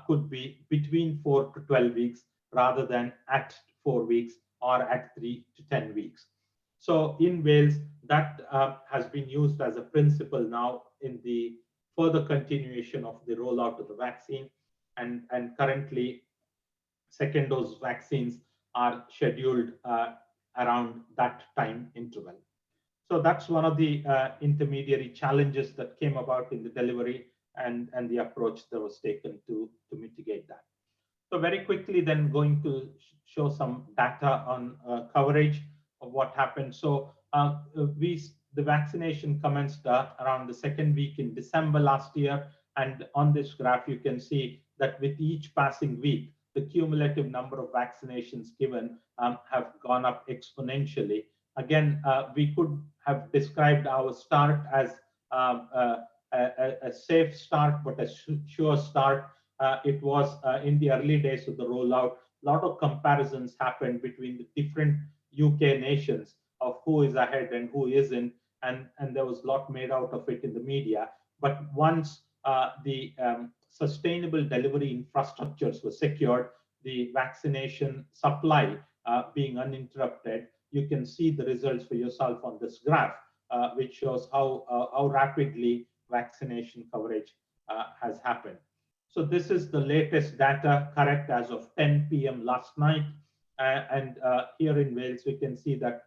could be between 4 to 12 weeks rather than at 4 weeks or at 3 to 10 weeks. So in Wales, that has been used as a principle now in the further continuation of the rollout of the vaccine. And currently, second dose vaccines are scheduled around that time interval. So that's one of the intermediary challenges that came about in the delivery and the approach that was taken to mitigate that. So very quickly then going to show some data on coverage of what happened. So the vaccination commenced around the second week in December last year. And on this graph, you can see that with each passing week, the cumulative number of vaccinations given have gone up exponentially. Again, we could have described our start as a safe start, but a sure start. It was in the early days of the rollout. A lot of comparisons happened between the different UK nations of who is ahead and who isn't, and there was a lot made out of it in the media. But once the sustainable delivery infrastructures were secured, the vaccination supply being uninterrupted, you can see the results for yourself on this graph, which shows how rapidly vaccination coverage has happened. So this is the latest data, correct as of 10 p.m. last night. And here in Wales, we can see that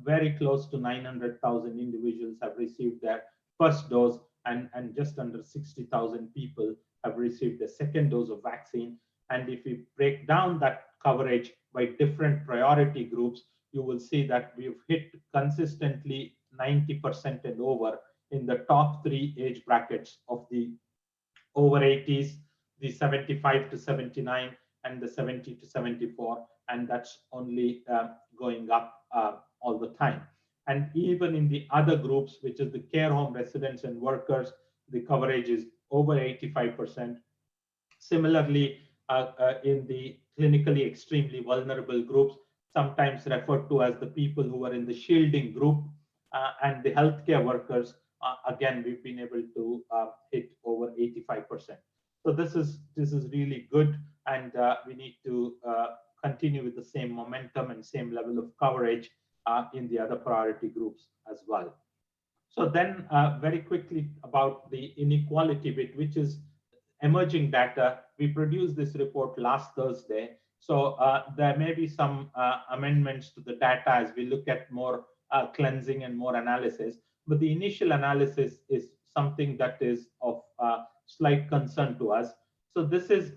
very close to 900,000 individuals have received their first dose, and just under 60,000 people have received the second dose of vaccine. And if we break down that coverage by different priority groups, you will see that we've hit consistently 90% and over in the top 3 age brackets of the over 80s, the 75 to 79, and the 70 to 74. And that's only going up all the time. And even in the other groups, which is the care home residents and workers, the coverage is over 85%. Similarly, in the clinically extremely vulnerable groups, sometimes referred to as the people who are in the shielding group, and the healthcare workers, again, we've been able to hit over 85%. So this is really good, and we need to continue with the same momentum and same level of coverage in the other priority groups as well. So then very quickly about the inequality bit, which is emerging data. We produced this report last Thursday. So there may be some amendments to the data as we look at more cleansing and more analysis. But the initial analysis is something that is of slight concern to us. So this is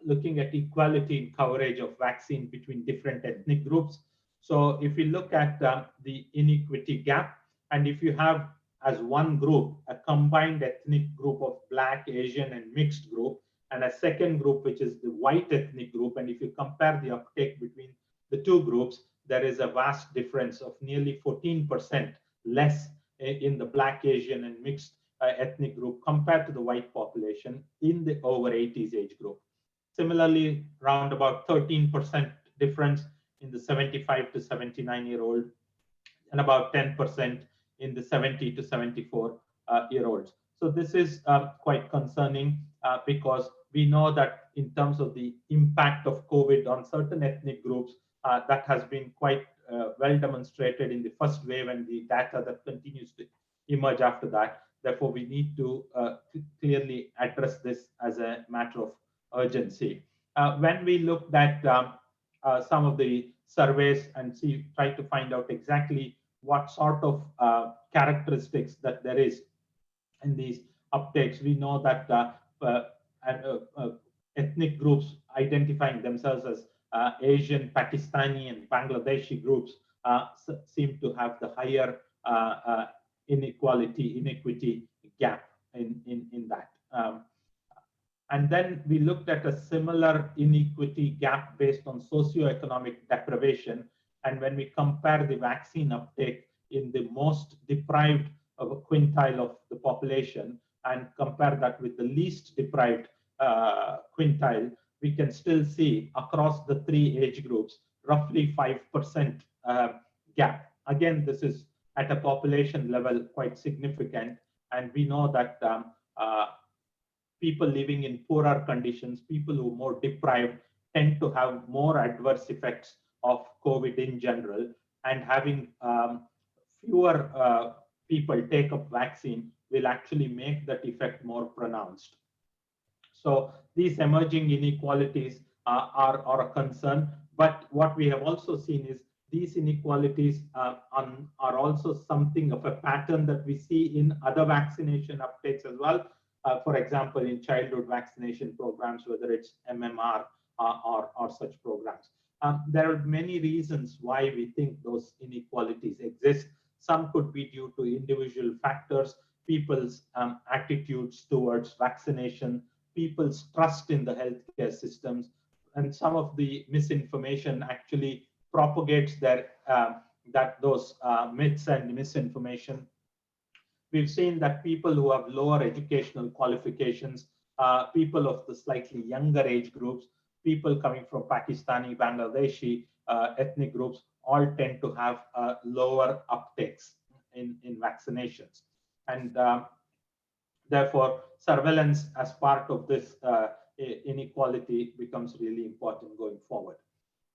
looking at equality in coverage of vaccine between different ethnic groups. So if you look at the inequity gap, and if you have as one group, a combined ethnic group of Black, Asian, and mixed group, and a second group, which is the white ethnic group, and if you compare the uptake between the two groups, there is a vast difference of nearly 14% less in the Black, Asian, and mixed ethnic group compared to the white population in the over 80s age group. Similarly, around about 13% difference in the 75 to 79-year-old, and about 10% in the 70 to 74-year-olds. So this is quite concerning because we know that in terms of the impact of COVID on certain ethnic groups, that has been quite well demonstrated in the first wave and the data that continues to emerge after that. Therefore, we need to clearly address this as a matter of urgency. When we looked at some of the surveys and try to find out exactly what sort of characteristics that there is in these uptakes, we know that ethnic groups identifying themselves as Asian, Pakistani, and Bangladeshi groups seem to have the higher inequity gap in that. And then we looked at a similar inequity gap based on socioeconomic deprivation. And when we compare the vaccine uptake in the most deprived of a quintile of the population and compare that with the least deprived quintile, we can still see across the three age groups roughly 5% gap. Again, this is at a population level quite significant, and we know that people living in poorer conditions, people who are more deprived, tend to have more adverse effects of COVID in general, and having fewer people take up vaccine will actually make that effect more pronounced. So these emerging inequalities are a concern, but what we have also seen is these inequalities are also something of a pattern that we see in other vaccination uptakes as well. For example, in childhood vaccination programs, whether it's MMR or such programs. There are many reasons why we think those inequalities exist. Some could be due to individual factors, people's attitudes towards vaccination, people's trust in the healthcare systems, and some of the misinformation actually propagates those myths and misinformation. We've seen that people who have lower educational qualifications, people of the slightly younger age groups, people coming from Pakistani, Bangladeshi ethnic groups, all tend to have lower uptakes in vaccinations. And therefore, surveillance as part of this inequality becomes really important going forward.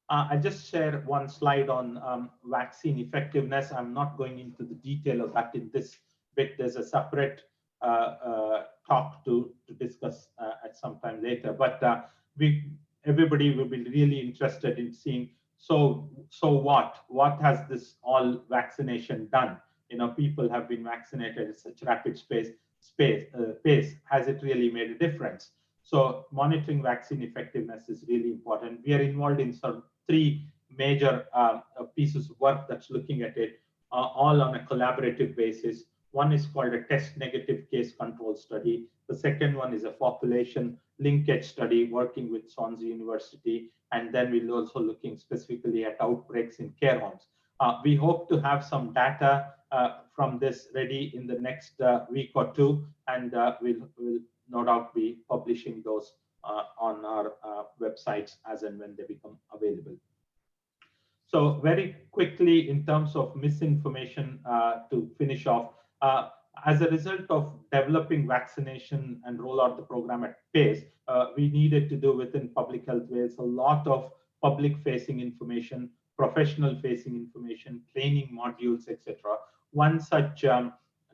I just share one slide on vaccine effectiveness. I'm not going into the detail of that in this bit. There's a separate talk to discuss at some time later. But everybody will be really interested in seeing, so what has this all vaccination done? You know, people have been vaccinated at such rapid pace. Has it really made a difference? So monitoring vaccine effectiveness is really important. We are involved in some three major pieces of work that's looking at it, all on a collaborative basis. One is called a test negative case control study. The second one is a population linkage study working with Swansea University. And then we're also looking specifically at outbreaks in care homes. We hope to have some data from this ready in the next week or two, and we'll no doubt be publishing those on our websites as and when they become available. So very quickly, in terms of misinformation, to finish off, as a result of developing vaccination and roll out the program at pace, we needed to do within Public Health Wales a lot of public-facing information, professional-facing information, training modules, etc. One such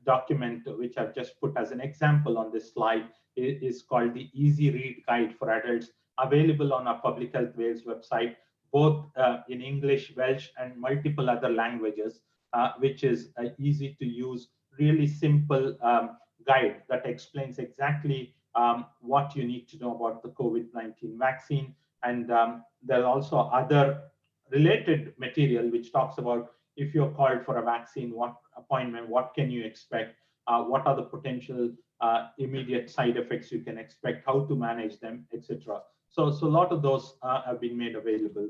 document, which I've just put as an example on this slide, is called the Easy Read Guide for Adults, available on our Public Health Wales website, both in English, Welsh, and multiple other languages, which is easy to use, really simple guide that explains exactly what you need to know about the COVID-19 vaccine. And there are also other related material which talks about if you're called for a vaccine, what appointment, what can you expect, what are the potential immediate side effects you can expect, how to manage them, etc. So a lot of those have been made available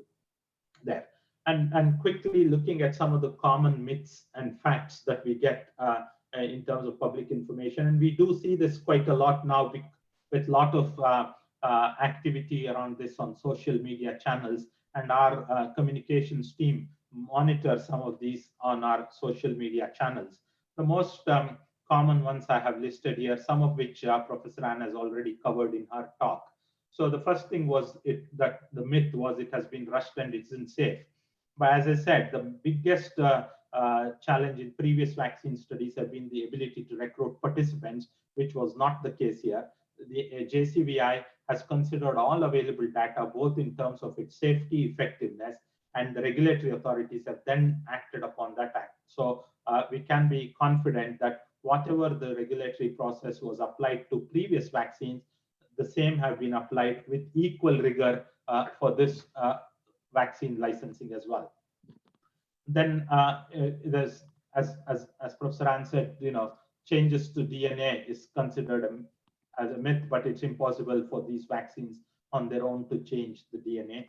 there. And quickly looking at some of the common myths and facts that we get in terms of public information. And we do see this quite a lot now with a lot of activity around this on social media channels, and our communications team monitor some of these on our social media channels. The most common ones I have listed here, some of which Professor Anne has already covered in her talk. So the first thing was that the myth was it has been rushed and it isn't safe. But as I said, the biggest challenge in previous vaccine studies have been the ability to recruit participants, which was not the case here. The JCVI has considered all available data, both in terms of its safety, effectiveness, and the regulatory authorities have then acted upon that act. So we can be confident that whatever the regulatory process was applied to previous vaccines, the same have been applied with equal rigor for this vaccine licensing as well. Then there's, as Professor Anne said, changes to DNA is considered as a myth, but it's impossible for these vaccines on their own to change the DNA.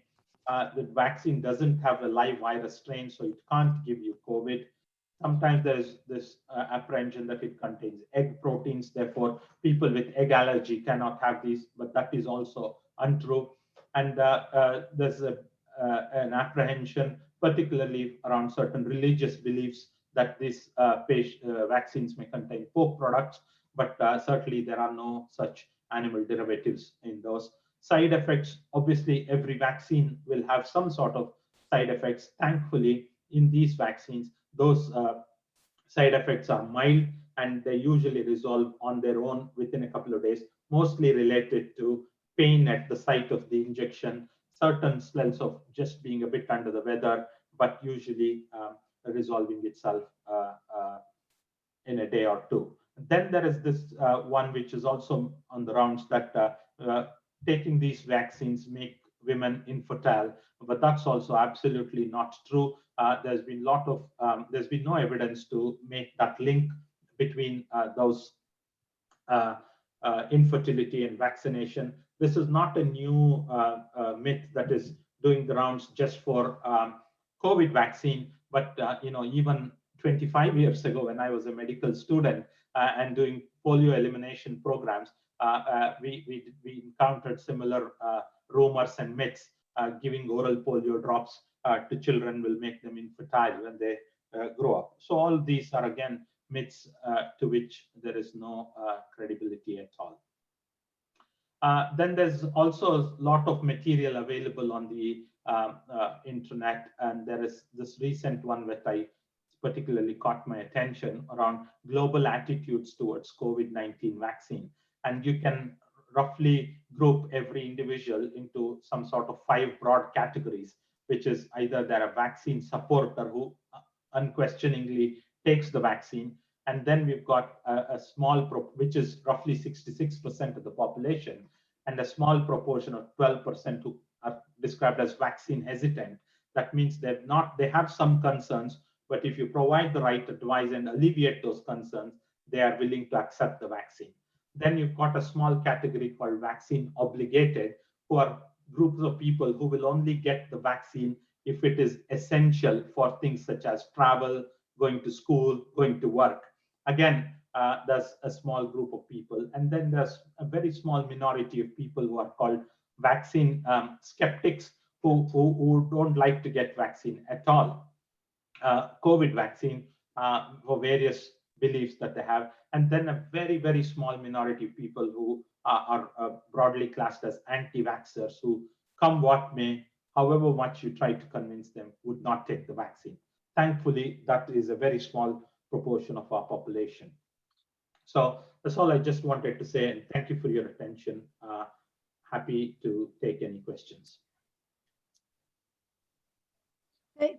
The vaccine doesn't have a live virus strain, so it can't give you COVID. Sometimes there's this apprehension that it contains egg proteins, therefore people with egg allergy cannot have these, but that is also untrue. And there's an apprehension, particularly around certain religious beliefs, that these vaccines may contain pork products, but certainly there are no such animal derivatives in those. Side effects, obviously every vaccine will have some sort of side effects. Thankfully, in these vaccines, those side effects are mild and they usually resolve on their own within a couple of days, mostly related to pain at the site of the injection, certain spells of just being a bit under the weather, but usually resolving itself in a day or two. Then there is this one which is also on the rounds, that taking these vaccines make women infertile, but that's also absolutely not true. There's been there's been no evidence to make that link between those infertility and vaccination. This is not a new myth that is doing the rounds just for COVID vaccine, but even 25 years ago, when I was a medical student and doing polio elimination programs, we encountered similar rumors and myths. Giving oral polio drops to children will make them infertile when they grow up. So all these are again myths to which there is no credibility at all. Then there's also a lot of material available on the internet, and there is this recent one that I particularly caught my attention around global attitudes towards COVID-19 vaccine. And you can roughly group every individual into some sort of 5 broad categories, which is either they're a vaccine supporter who unquestioningly takes the vaccine, and then we've got a small, which is roughly 66% of the population, and a small proportion of 12% who are described as vaccine hesitant. That means they have some concerns, but if you provide the right advice and alleviate those concerns, they are willing to accept the vaccine. Then you've got a small category called vaccine obligated, who are groups of people who will only get the vaccine if it is essential for things such as travel, going to school, going to work. Again, there's a small group of people. And then there's a very small minority of people who are called vaccine skeptics, who don't like to get vaccine at all. COVID vaccine for various beliefs that they have. And then a very, very small minority of people who are broadly classed as anti-vaxxers, who, come what may, however much you try to convince them, would not take the vaccine. Thankfully, that is a very small proportion of our population. So that's all I just wanted to say, and thank you for your attention. Happy to take any questions.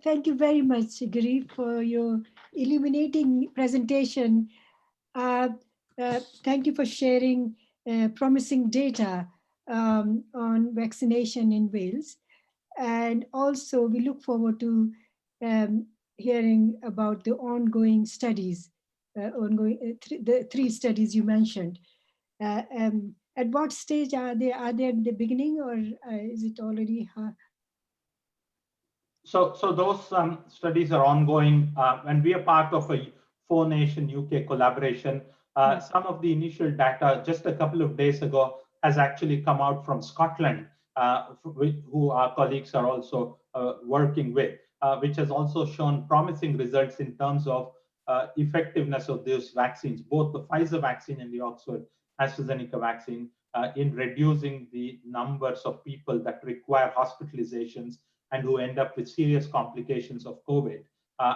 Thank you very much, Giri, for your illuminating presentation. Thank you for sharing promising data on vaccination in Wales. And also, we look forward to hearing about the ongoing studies, the 3 studies you mentioned. At what stage are they? Are they at the beginning, or is it already? So those studies are ongoing, and we are part of a 4-nation UK collaboration. Some of the initial data just a couple of days ago has actually come out from Scotland, who our colleagues are also working with, which has also shown promising results in terms of effectiveness of those vaccines, both the Pfizer vaccine and the Oxford AstraZeneca vaccine, in reducing the numbers of people that require hospitalizations and who end up with serious complications of COVID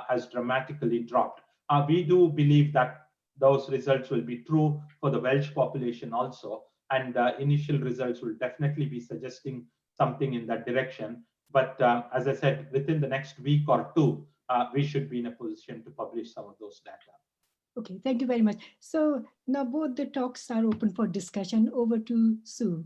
has dramatically dropped. We do believe that those results will be true for the Welsh population also, and initial results will definitely be suggesting something in that direction. But as I said, within the next week or two, we should be in a position to publish some of those data. Okay, thank you very much. So now both the talks are open for discussion. Over to Sue.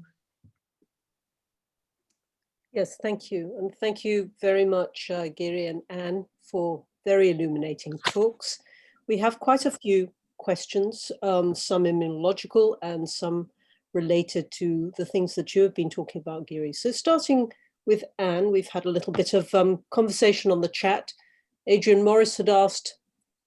Yes, thank you. And thank you very much, Giri and Anne, for very illuminating talks. We have quite a few questions, some immunological and some related to the things that you have been talking about, Giri. So starting with Anne, we've had a little bit of conversation on the chat. Adrian Morris had asked,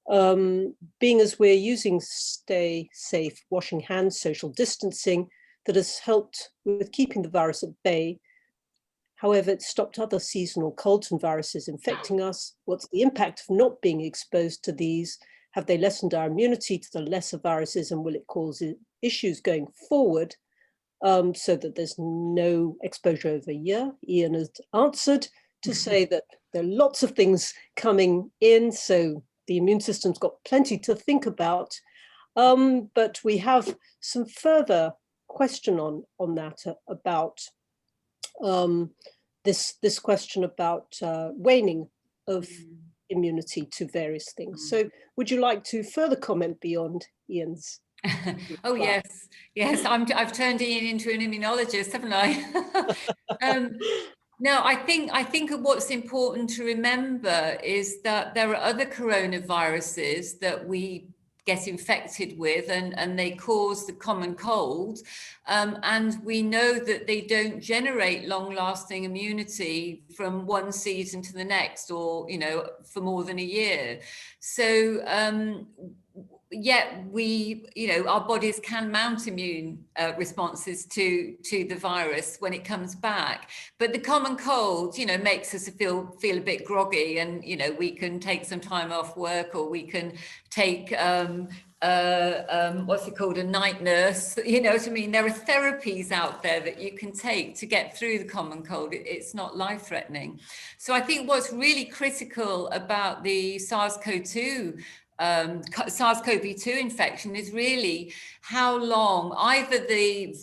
being as we're using stay safe, washing hands, social distancing, that has helped with keeping the virus at bay. However, it stopped other seasonal colds and viruses infecting us. What's the impact of not being exposed to these? Have they lessened our immunity to the lesser viruses, and will it cause issues going forward so that there's no exposure over a year? Ian has answered to say that there are lots of things coming in, so the immune system's got plenty to think about. But we have some further question on that about this question about waning of immunity to various things. So would you like to further comment beyond Ian's? Oh, yes. I've turned Ian into an immunologist, haven't I? No, I think what's important to remember is that there are other coronaviruses that we get infected with, and they cause the common cold. And we know that they don't generate long-lasting immunity from one season to the next, or, for more than a year. So, yet our bodies can mount immune responses to the virus when it comes back. But the common cold, makes us feel a bit groggy, and we can take some time off work, or we can take what's it called, a night nurse. You know what I mean? There are therapies out there that you can take to get through the common cold. It's not life-threatening. So I think what's really critical about the SARS-CoV-2 infection is really how long either the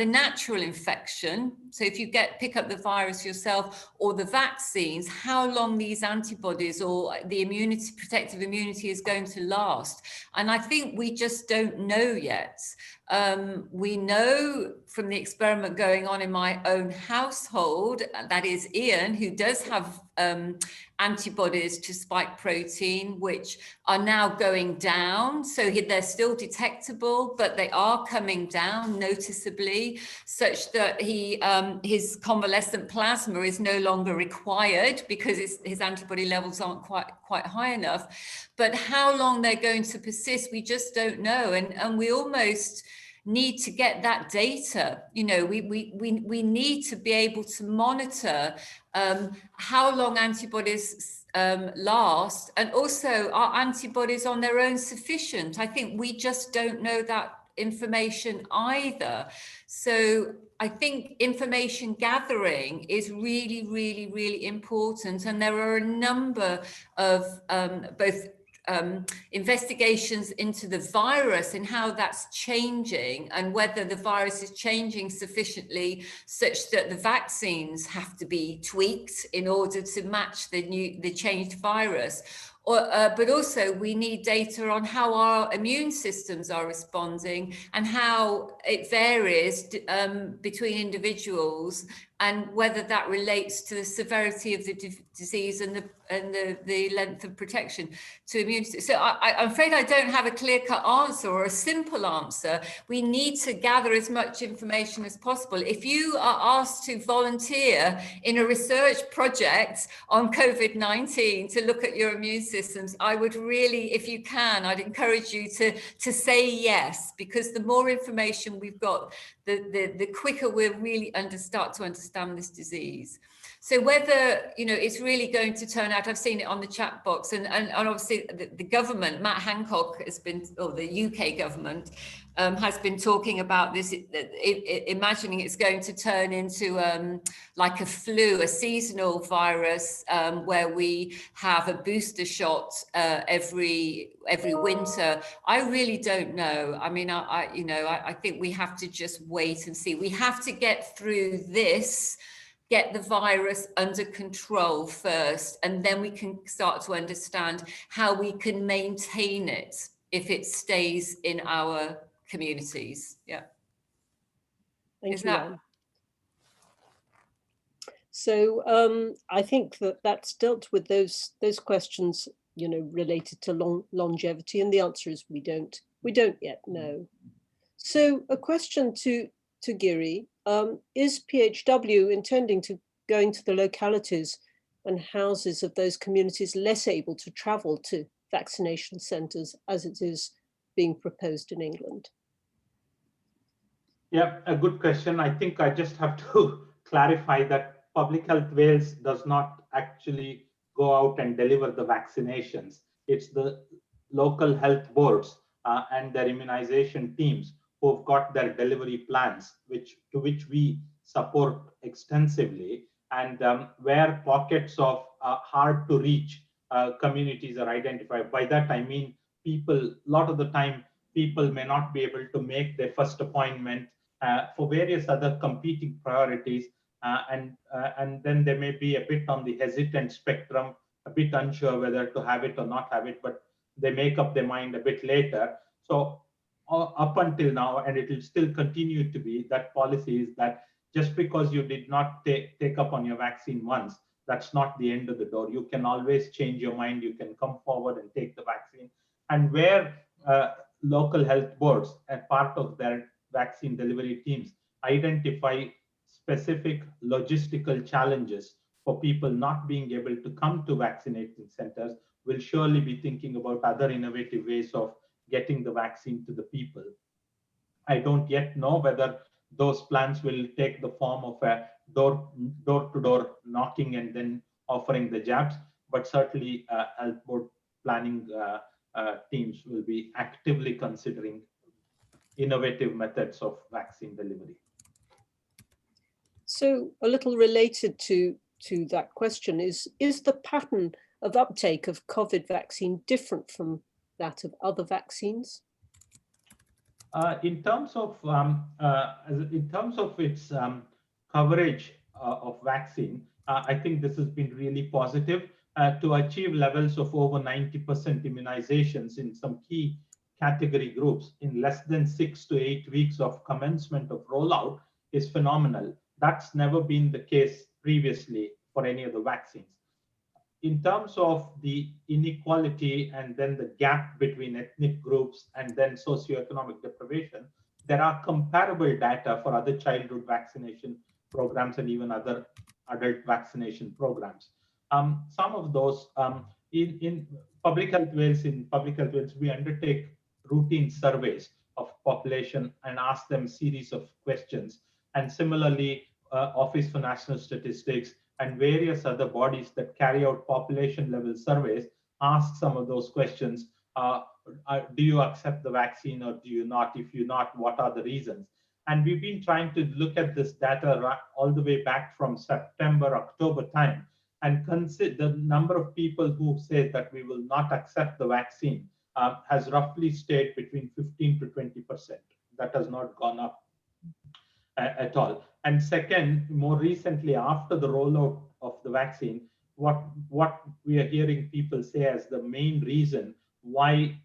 natural infection, so if you pick up the virus yourself, or the vaccines, how long these antibodies or the protective immunity is going to last. And I think we just don't know yet. We know from the experiment going on in my own household, that is Ian, who does have antibodies to spike protein, which are now going down. So they're still detectable, but they are coming down noticeably, such that his convalescent plasma is no longer required because his antibody levels aren't quite high enough. But how long they're going to persist, we just don't know. And we almost need to get that data. We need to be able to monitor how long antibodies last, and also are antibodies on their own sufficient. I think we just don't know that information either. So I think information gathering is really, really, really important. And there are a number of both investigations into the virus and how that's changing, and whether the virus is changing sufficiently such that the vaccines have to be tweaked in order to match the changed virus. But also we need data on how our immune systems are responding and how it varies between individuals and whether that relates to the severity of the disease and the length of protection to immunity. So I'm afraid I don't have a clear-cut answer or a simple answer. We need to gather as much information as possible. If you are asked to volunteer in a research project on COVID-19 to look at your immune systems, I would really, if you can, I'd encourage you to say yes, because the more information we've got, the quicker we'll really start to understand this disease. So whether, you know, it's really going to turn out, I've seen it on the chat box, and obviously the government, Matt Hancock has been, or the UK government has been talking about this, imagining it's going to turn into like a flu, a seasonal virus, where we have a booster shot every winter. I really don't know. I mean, I think we have to just wait and see. We have to get through this, get the virus under control first, and then we can start to understand how we can maintain it if it stays in our communities. Yeah. Thank you, Anne. So I think that's dealt with those questions, you know, related to longevity, and the answer is we don't yet know. So a question to Giri, is PHW intending to going to the localities and houses of those communities less able to travel to vaccination centres as it is being proposed in England? Yeah, a good question. I think I just have to clarify that Public Health Wales does not actually go out and deliver the vaccinations. It's the local health boards and their immunization teams who've got their delivery plans, to which we support extensively, and where pockets of hard to reach communities are identified. By that I mean people, a lot of the time, people may not be able to make their first appointment for various other competing priorities, and then they may be a bit on the hesitant spectrum, a bit unsure whether to have it or not have it, but they make up their mind a bit later. So up until now, and it will still continue to be, that policy is that just because you did not take up on your vaccine once, that's not the end of the door. You can always change your mind. You can come forward and take the vaccine. And where local health boards, as part of their vaccine delivery teams, identify specific logistical challenges for people not being able to come to vaccinating centers, will surely be thinking about other innovative ways of getting the vaccine to the people. I don't yet know whether those plans will take the form of a door-to-door knocking and then offering the jabs, but certainly health board planning teams will be actively considering innovative methods of vaccine delivery. So a little related to that question is the pattern of uptake of COVID vaccine different from that of other vaccines? In terms of its coverage of vaccine, I think this has been really positive to achieve levels of over 90% immunizations in some key category groups in less than 6 to 8 weeks of commencement of rollout is phenomenal. That's never been the case previously for any of the vaccines. In terms of the inequality and then the gap between ethnic groups and then socioeconomic deprivation, there are comparable data for other childhood vaccination programs and even other adult vaccination programs. Some of those in Public Health Wales, we undertake routine surveys of population and ask them a series of questions. And similarly, Office for National Statistics and various other bodies that carry out population level surveys ask some of those questions. Do you accept the vaccine or do you not? If you not, what are the reasons? And we've been trying to look at this data all the way back from September, October time, and consider the number of people who say that we will not accept the vaccine has roughly stayed between 15 to 20%. That has not gone up at all. And second, more recently, after the rollout of the vaccine, what we are hearing people say as the main reason why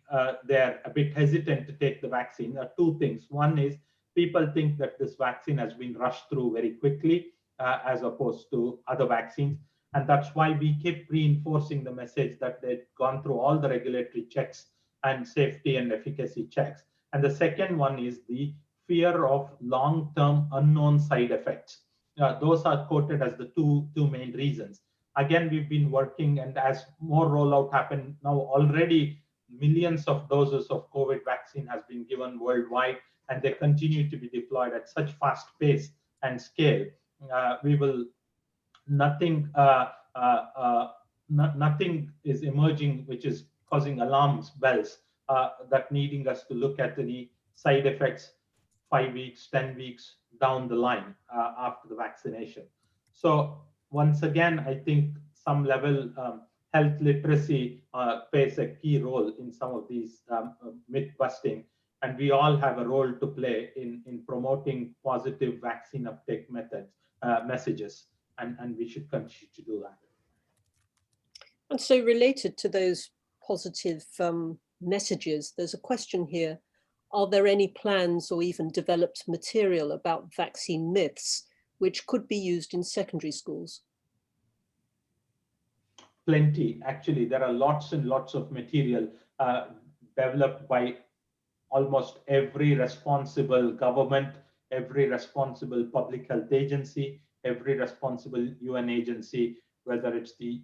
they're a bit hesitant to take the vaccine are two things. One is people think that this vaccine has been rushed through very quickly. as opposed to other vaccines. And that's why we keep reinforcing the message that they've gone through all the regulatory checks and safety and efficacy checks. And the second one is the fear of long-term unknown side effects. Those are quoted as the two main reasons. Again, we've been working, and as more rollout happen now, already millions of doses of COVID vaccine has been given worldwide, and they continue to be deployed at such fast pace and scale. We will nothing is emerging which is causing alarms bells that needing us to look at any side effects 5 weeks, 10 weeks down the line after the vaccination. So once again, I think some level health literacy plays a key role in some of these myth busting, and we all have a role to play in promoting positive vaccine uptake messages, and we should continue to do that. And so related to those positive messages, there's a question here. Are there any plans or even developed material about vaccine myths which could be used in secondary schools? Plenty. Actually, there are lots and lots of material developed by almost every responsible government, every responsible public health agency, every responsible UN agency, whether it's the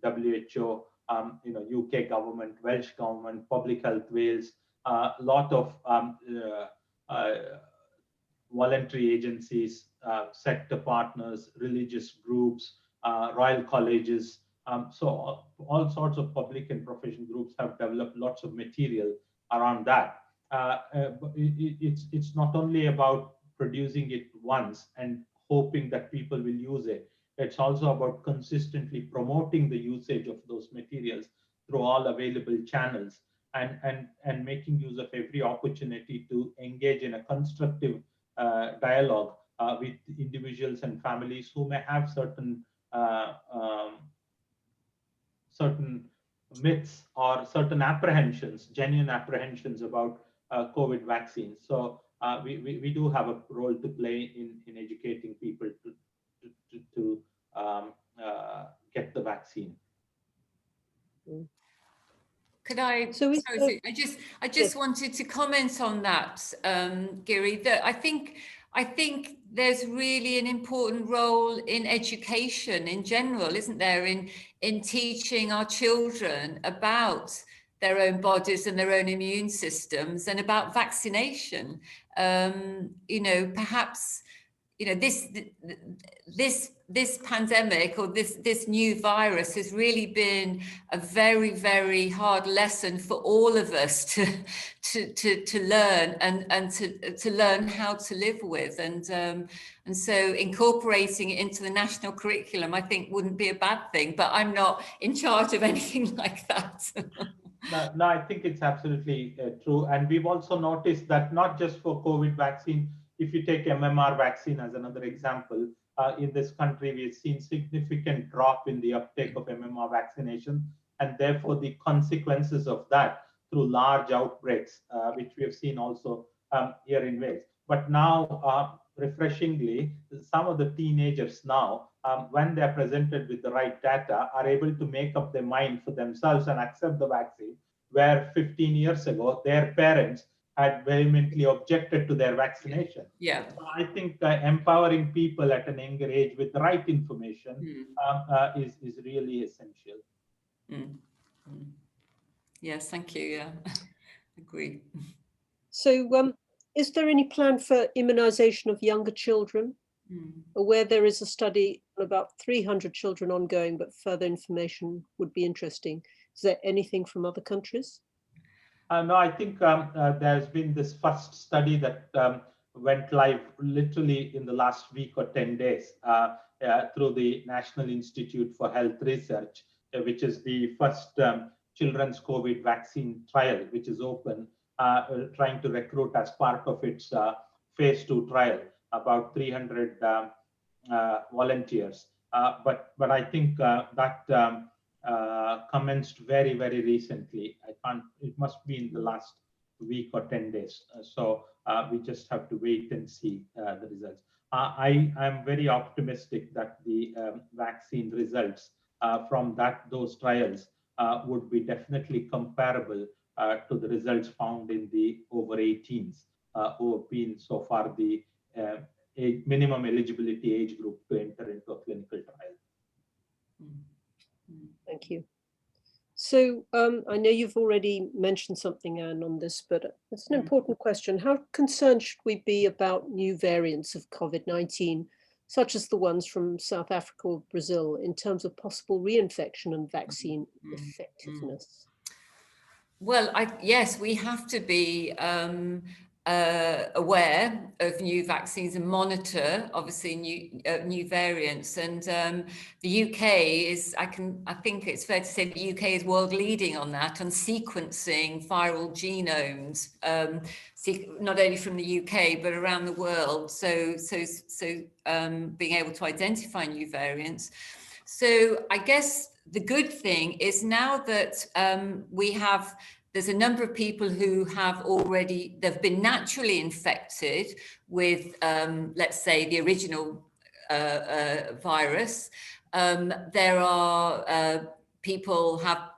WHO, UK government, Welsh government, Public Health Wales, a lot of voluntary agencies, sector partners, religious groups, royal colleges. So all sorts of public and professional groups have developed lots of material around that. It's not only about producing it once and hoping that people will use it. It's also about consistently promoting the usage of those materials through all available channels, and making use of every opportunity to engage in a constructive dialogue with individuals and families who may have certain myths or certain apprehensions, genuine apprehensions about COVID vaccines. So we do have a role to play in educating people to get the vaccine. Could I? So I just wanted to comment on that, Giri. That I think there's really an important role in education in general, isn't there? In teaching our children about their own bodies and their own immune systems, and about vaccination. Perhaps this pandemic, or this new virus, has really been a very, very hard lesson for all of us to learn and to learn how to live with, and so incorporating it into the national curriculum, I think, wouldn't be a bad thing. But I'm not in charge of anything like that. No, I think it's absolutely true, and we've also noticed that not just for COVID vaccine. If you take MMR vaccine as another example, in this country, we've seen significant drop in the uptake of MMR vaccination, and therefore the consequences of that through large outbreaks, which we have seen also here in Wales. But now, refreshingly, some of the teenagers now, when they're presented with the right data, are able to make up their mind for themselves and accept the vaccine, where 15 years ago, their parents had vehemently objected to their vaccination. Yeah. So I think empowering people at an younger age with the right information is really essential. Yes, thank you. Yeah, agree. So is there any plan for immunization of younger children? Where there is a study on about 300 children ongoing, but further information would be interesting. Is there anything from other countries? No, I think there's been this first study that went live literally in the last week or 10 days through the National Institute for Health Research, which is the first children's COVID vaccine trial, which is open, trying to recruit as part of its phase 2 trial, about 300 volunteers. But I think that commenced very, very recently. It must be in the last week or 10 days. So we just have to wait and see the results. I am very optimistic that the vaccine results from those trials would be definitely comparable to the results found in the over 18s who have been so far the minimum eligibility age group to enter into a clinical trial. Thank you. So I know you've already mentioned something, Anne, on this, but it's an important question. How concerned should we be about new variants of COVID-19, such as the ones from South Africa or Brazil, in terms of possible reinfection and vaccine effectiveness? Well, yes, we have to be aware of new vaccines and monitor, obviously, new variants. And the UK is, I think it's fair to say, the UK is world leading on that, on sequencing viral genomes, not only from the UK but around the world. So being able to identify new variants. So I guess the good thing is now that there's a number of people who they've been naturally infected with, let's say, the original virus. There are people have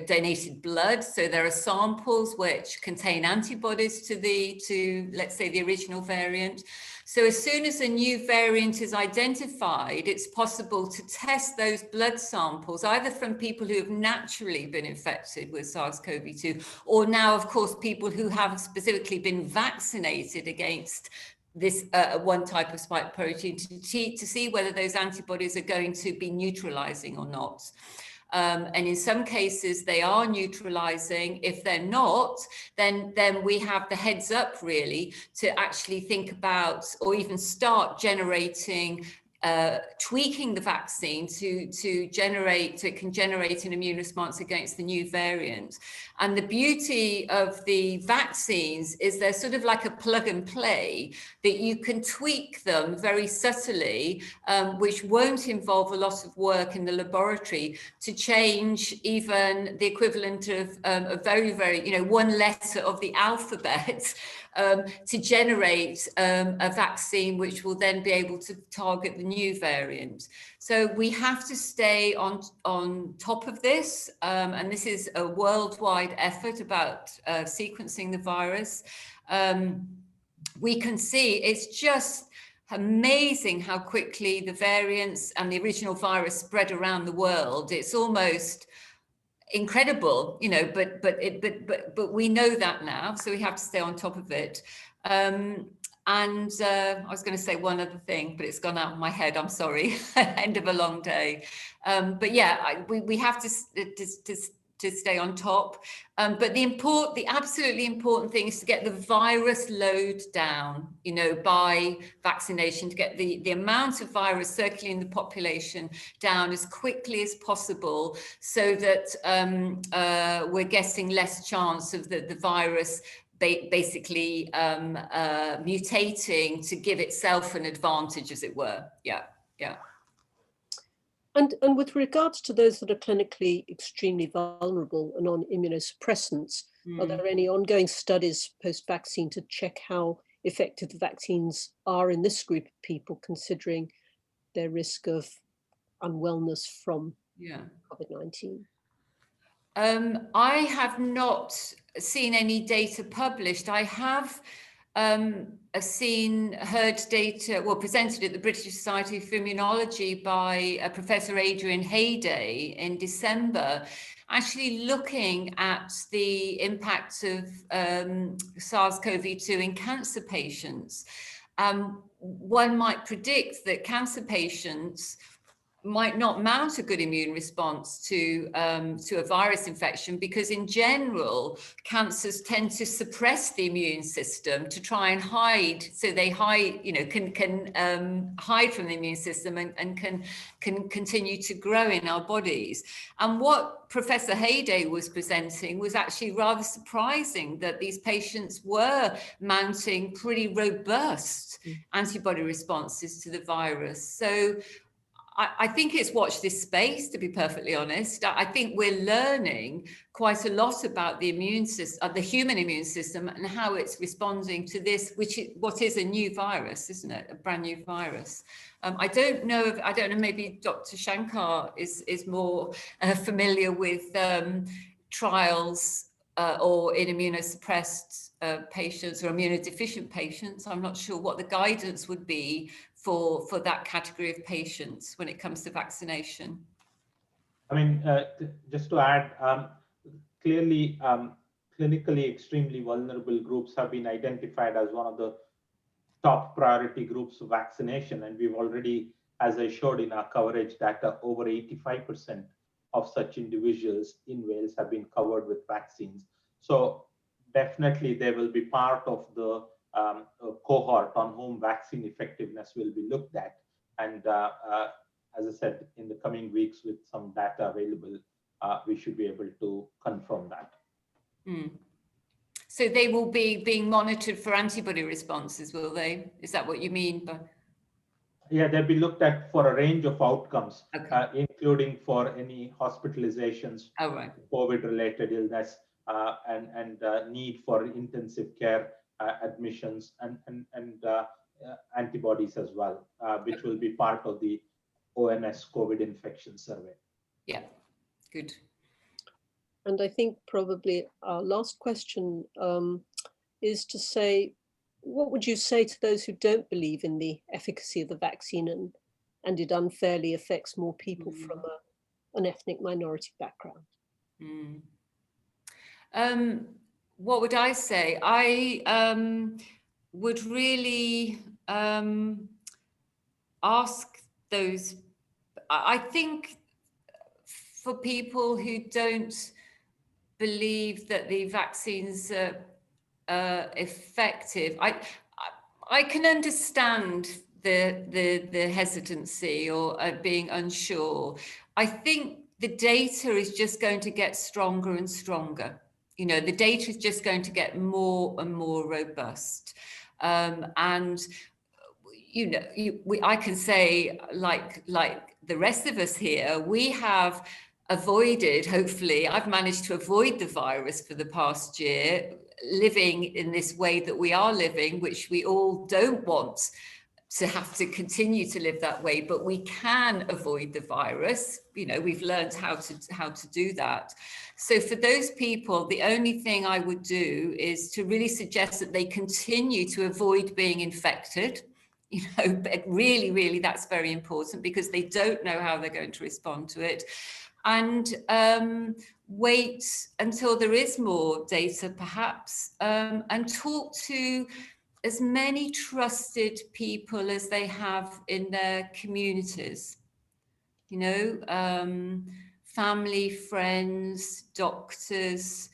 donated blood, so there are samples which contain antibodies to let's say the original variant. So as soon as a new variant is identified, it's possible to test those blood samples, either from people who have naturally been infected with SARS-CoV-2, or now, of course, people who have specifically been vaccinated against this one type of spike protein to see whether those antibodies are going to be neutralizing or not. And in some cases, they are neutralizing. If they're not, then we have the heads up really to actually think about or even start generating, tweaking the vaccine so it can generate an immune response against the new variant. And the beauty of the vaccines is they're sort of like a plug and play, that you can tweak them very subtly, which won't involve a lot of work in the laboratory, to change even the equivalent of a very, very, one letter of the alphabet to generate a vaccine which will then be able to target the new variant. So we have to stay on top of this, and this is a worldwide effort about sequencing the virus. We can see it's just amazing how quickly the variants and the original virus spread around the world. It's almost incredible, but we know that now, so we have to stay on top of it. And I was going to say one other thing, but it's gone out of my head. I'm sorry. End of a long day. But yeah, we have to stay on top. But the absolutely important thing is to get the virus load down, by vaccination, to get the amount of virus circulating in the population down as quickly as possible, so that we're getting less chance of the virus basically mutating to give itself an advantage, as it were. Yeah. And with regards to those that are clinically extremely vulnerable and on immunosuppressants, are there any ongoing studies post-vaccine to check how effective the vaccines are in this group of people, considering their risk of unwellness from COVID-19? I have not seen any data published. I have heard data, presented at the British Society for Immunology by Professor Adrian Hayday in December, actually looking at the impact of SARS-CoV-2 in cancer patients. One might predict that cancer patients might not mount a good immune response to a virus infection, because in general, cancers tend to suppress the immune system to try and hide. So they hide, can hide from the immune system and can continue to grow in our bodies. And what Professor Hayday was presenting was actually rather surprising, that these patients were mounting pretty robust antibody responses to the virus. So I think it's watch this space, to be perfectly honest. I think we're learning quite a lot about the immune system, the human immune system, and how it's responding to this, what is a new virus, isn't it? A brand new virus. I don't know, maybe Dr. Shankar is more familiar with trials or in immunosuppressed patients or immunodeficient patients. I'm not sure what the guidance would be for that category of patients when it comes to vaccination. I mean, just to add, clearly, clinically extremely vulnerable groups have been identified as one of the top priority groups of vaccination. And we've already, as I showed in our coverage data, over 85% of such individuals in Wales have been covered with vaccines. So definitely they will be part of the cohort on whom vaccine effectiveness will be looked at. And as I said, in the coming weeks with some data available, we should be able to confirm that. Mm. So they will be being monitored for antibody responses, will they? Is that what you mean? Yeah, they'll be looked at for a range of outcomes, Okay. including for any hospitalizations, Oh, right. COVID-related illness, and need for intensive care admissions and antibodies as well, which will be part of the ONS COVID infection survey. Yeah, good. And I think probably our last question is to say, what would you say to those who don't believe in the efficacy of the vaccine and it unfairly affects more people from an ethnic minority background? Mm. What would I say? I would really ask those, I think for people who don't believe that the vaccines are effective, I can understand the hesitancy or being unsure. I think the data is just going to get stronger and stronger. You know, the data is just going to get more and more robust. And you know, I can say, like the rest of us here, we have avoided, hopefully, I've managed to avoid the virus for the past year, living in this way that we are living, which we all don't want to have to continue to live that way, but we can avoid the virus. You know, we've learned how to do that. So for those people, the only thing I would do is to really suggest that they continue to avoid being infected. You know, but really, that's very important because they don't know how they're going to respond to it. And wait until there is more data, perhaps, and talk to as many trusted people as they have in their communities. You know, family, friends, doctors,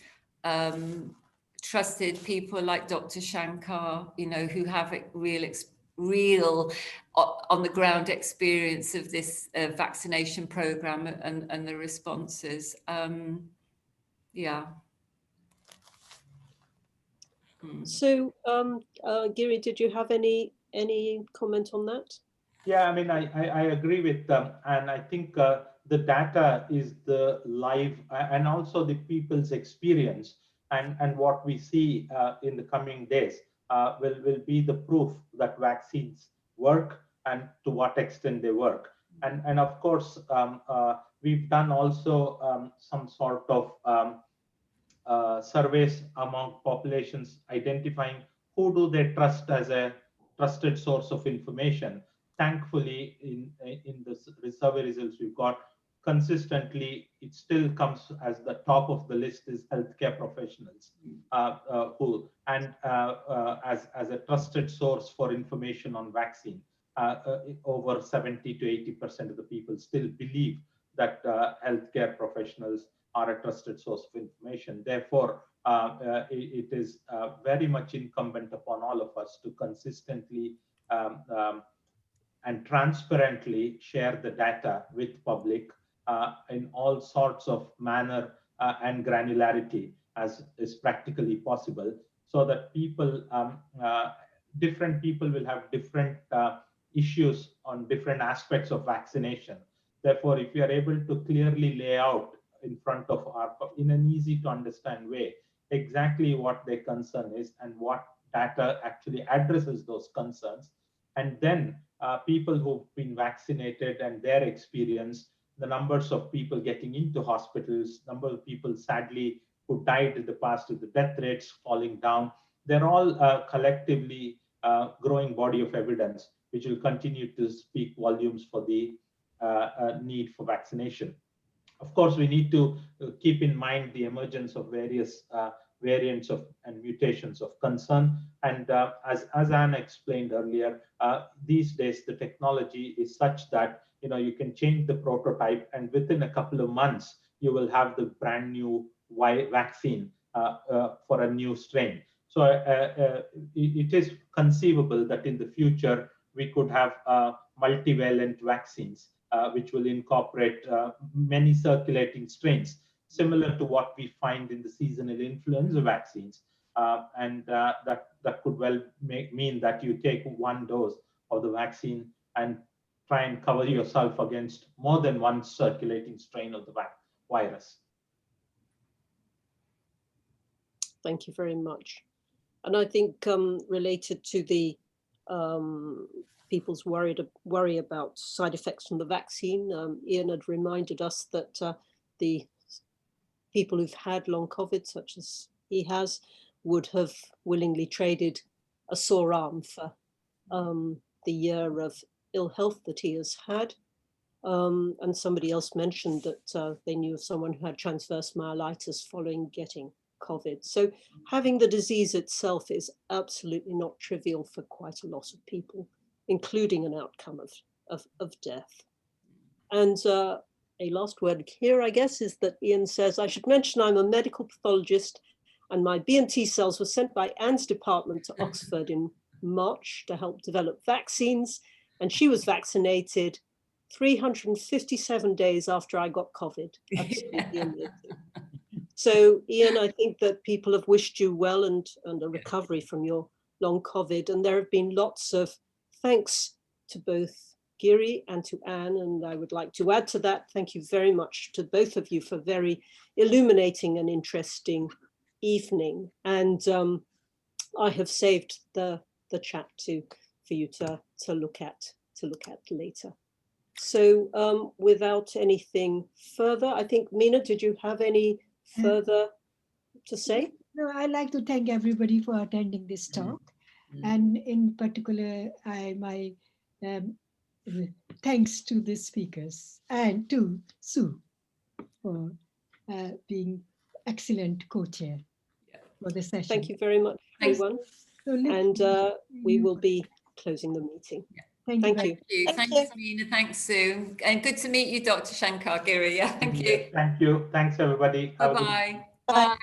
trusted people like Dr. Shankar, you know, who have a real on the ground experience of this vaccination program and the responses. Yeah. So, Giri, did you have any comment on that? Yeah, I mean, I agree with them, and I think the data is the live and also the people's experience, and what we see in the coming days will be the proof that vaccines work and to what extent they work. And of course, we've done also some sort of surveys among populations identifying who do they trust as a trusted source of information. Thankfully, in the survey results we've got, consistently, it still comes as the top of the list is healthcare professionals who, and as a trusted source for information on vaccine. Over 70 to 80% of the people still believe that healthcare professionals are a trusted source of information. Therefore, it is very much incumbent upon all of us to consistently and transparently share the data with public in all sorts of manner and granularity as is practically possible, so that people, different people will have different issues on different aspects of vaccination. Therefore, if we are able to clearly lay out in front of in an easy to understand way, exactly what their concern is and what data actually addresses those concerns, and then people who've been vaccinated and their experience, the numbers of people getting into hospitals, number of people sadly who died in the past with the death rates falling down, they're all collectively growing body of evidence, which will continue to speak volumes for the need for vaccination. Of course, we need to keep in mind the emergence of various variants of and mutations of concern. And as Anne explained earlier, these days the technology is such that you can change the prototype, and within a couple of months you will have the brand new vaccine for a new strain. So it is conceivable that in the future we could have multivalent vaccines which will incorporate many circulating strains, similar to what we find in the seasonal influenza vaccines. And that could well mean that you take one dose of the vaccine and try and cover yourself against more than one circulating strain of the virus. Thank you very much. And I think related to the people's worry about side effects from the vaccine, Ian had reminded us that the people who've had long COVID, such as he has, would have willingly traded a sore arm for the year of ill health that he has had. And somebody else mentioned that they knew of someone who had transverse myelitis following getting COVID. So having the disease itself is absolutely not trivial for quite a lot of people, including an outcome of death. And a last word here, I guess, is that Ian says, I should mention I'm a medical pathologist and my B and T cells were sent by Anne's department to Oxford in March to help develop vaccines. And she was vaccinated 357 days after I got COVID. Absolutely amazing. So, Ian, I think that people have wished you well and a recovery from your long COVID. And there have been lots of thanks to both Giri and to Anne. And I would like to add to that, thank you very much to both of you for very illuminating and interesting evening. And I have saved the chat for you to look at later. So without anything further, I think, Meena, did you have any further to say? No, I'd like to thank everybody for attending this talk. And in particular, my thanks to the speakers and to Sue for being excellent co-chair for the session. Thank you very much, everyone. And we will be closing the meeting. Thank you. Thanks, Meena. Thanks, Sue. And good to meet you, Dr. Shankar Giri. Yeah, thank you. Thank you. Thanks, everybody. Bye-bye. Bye.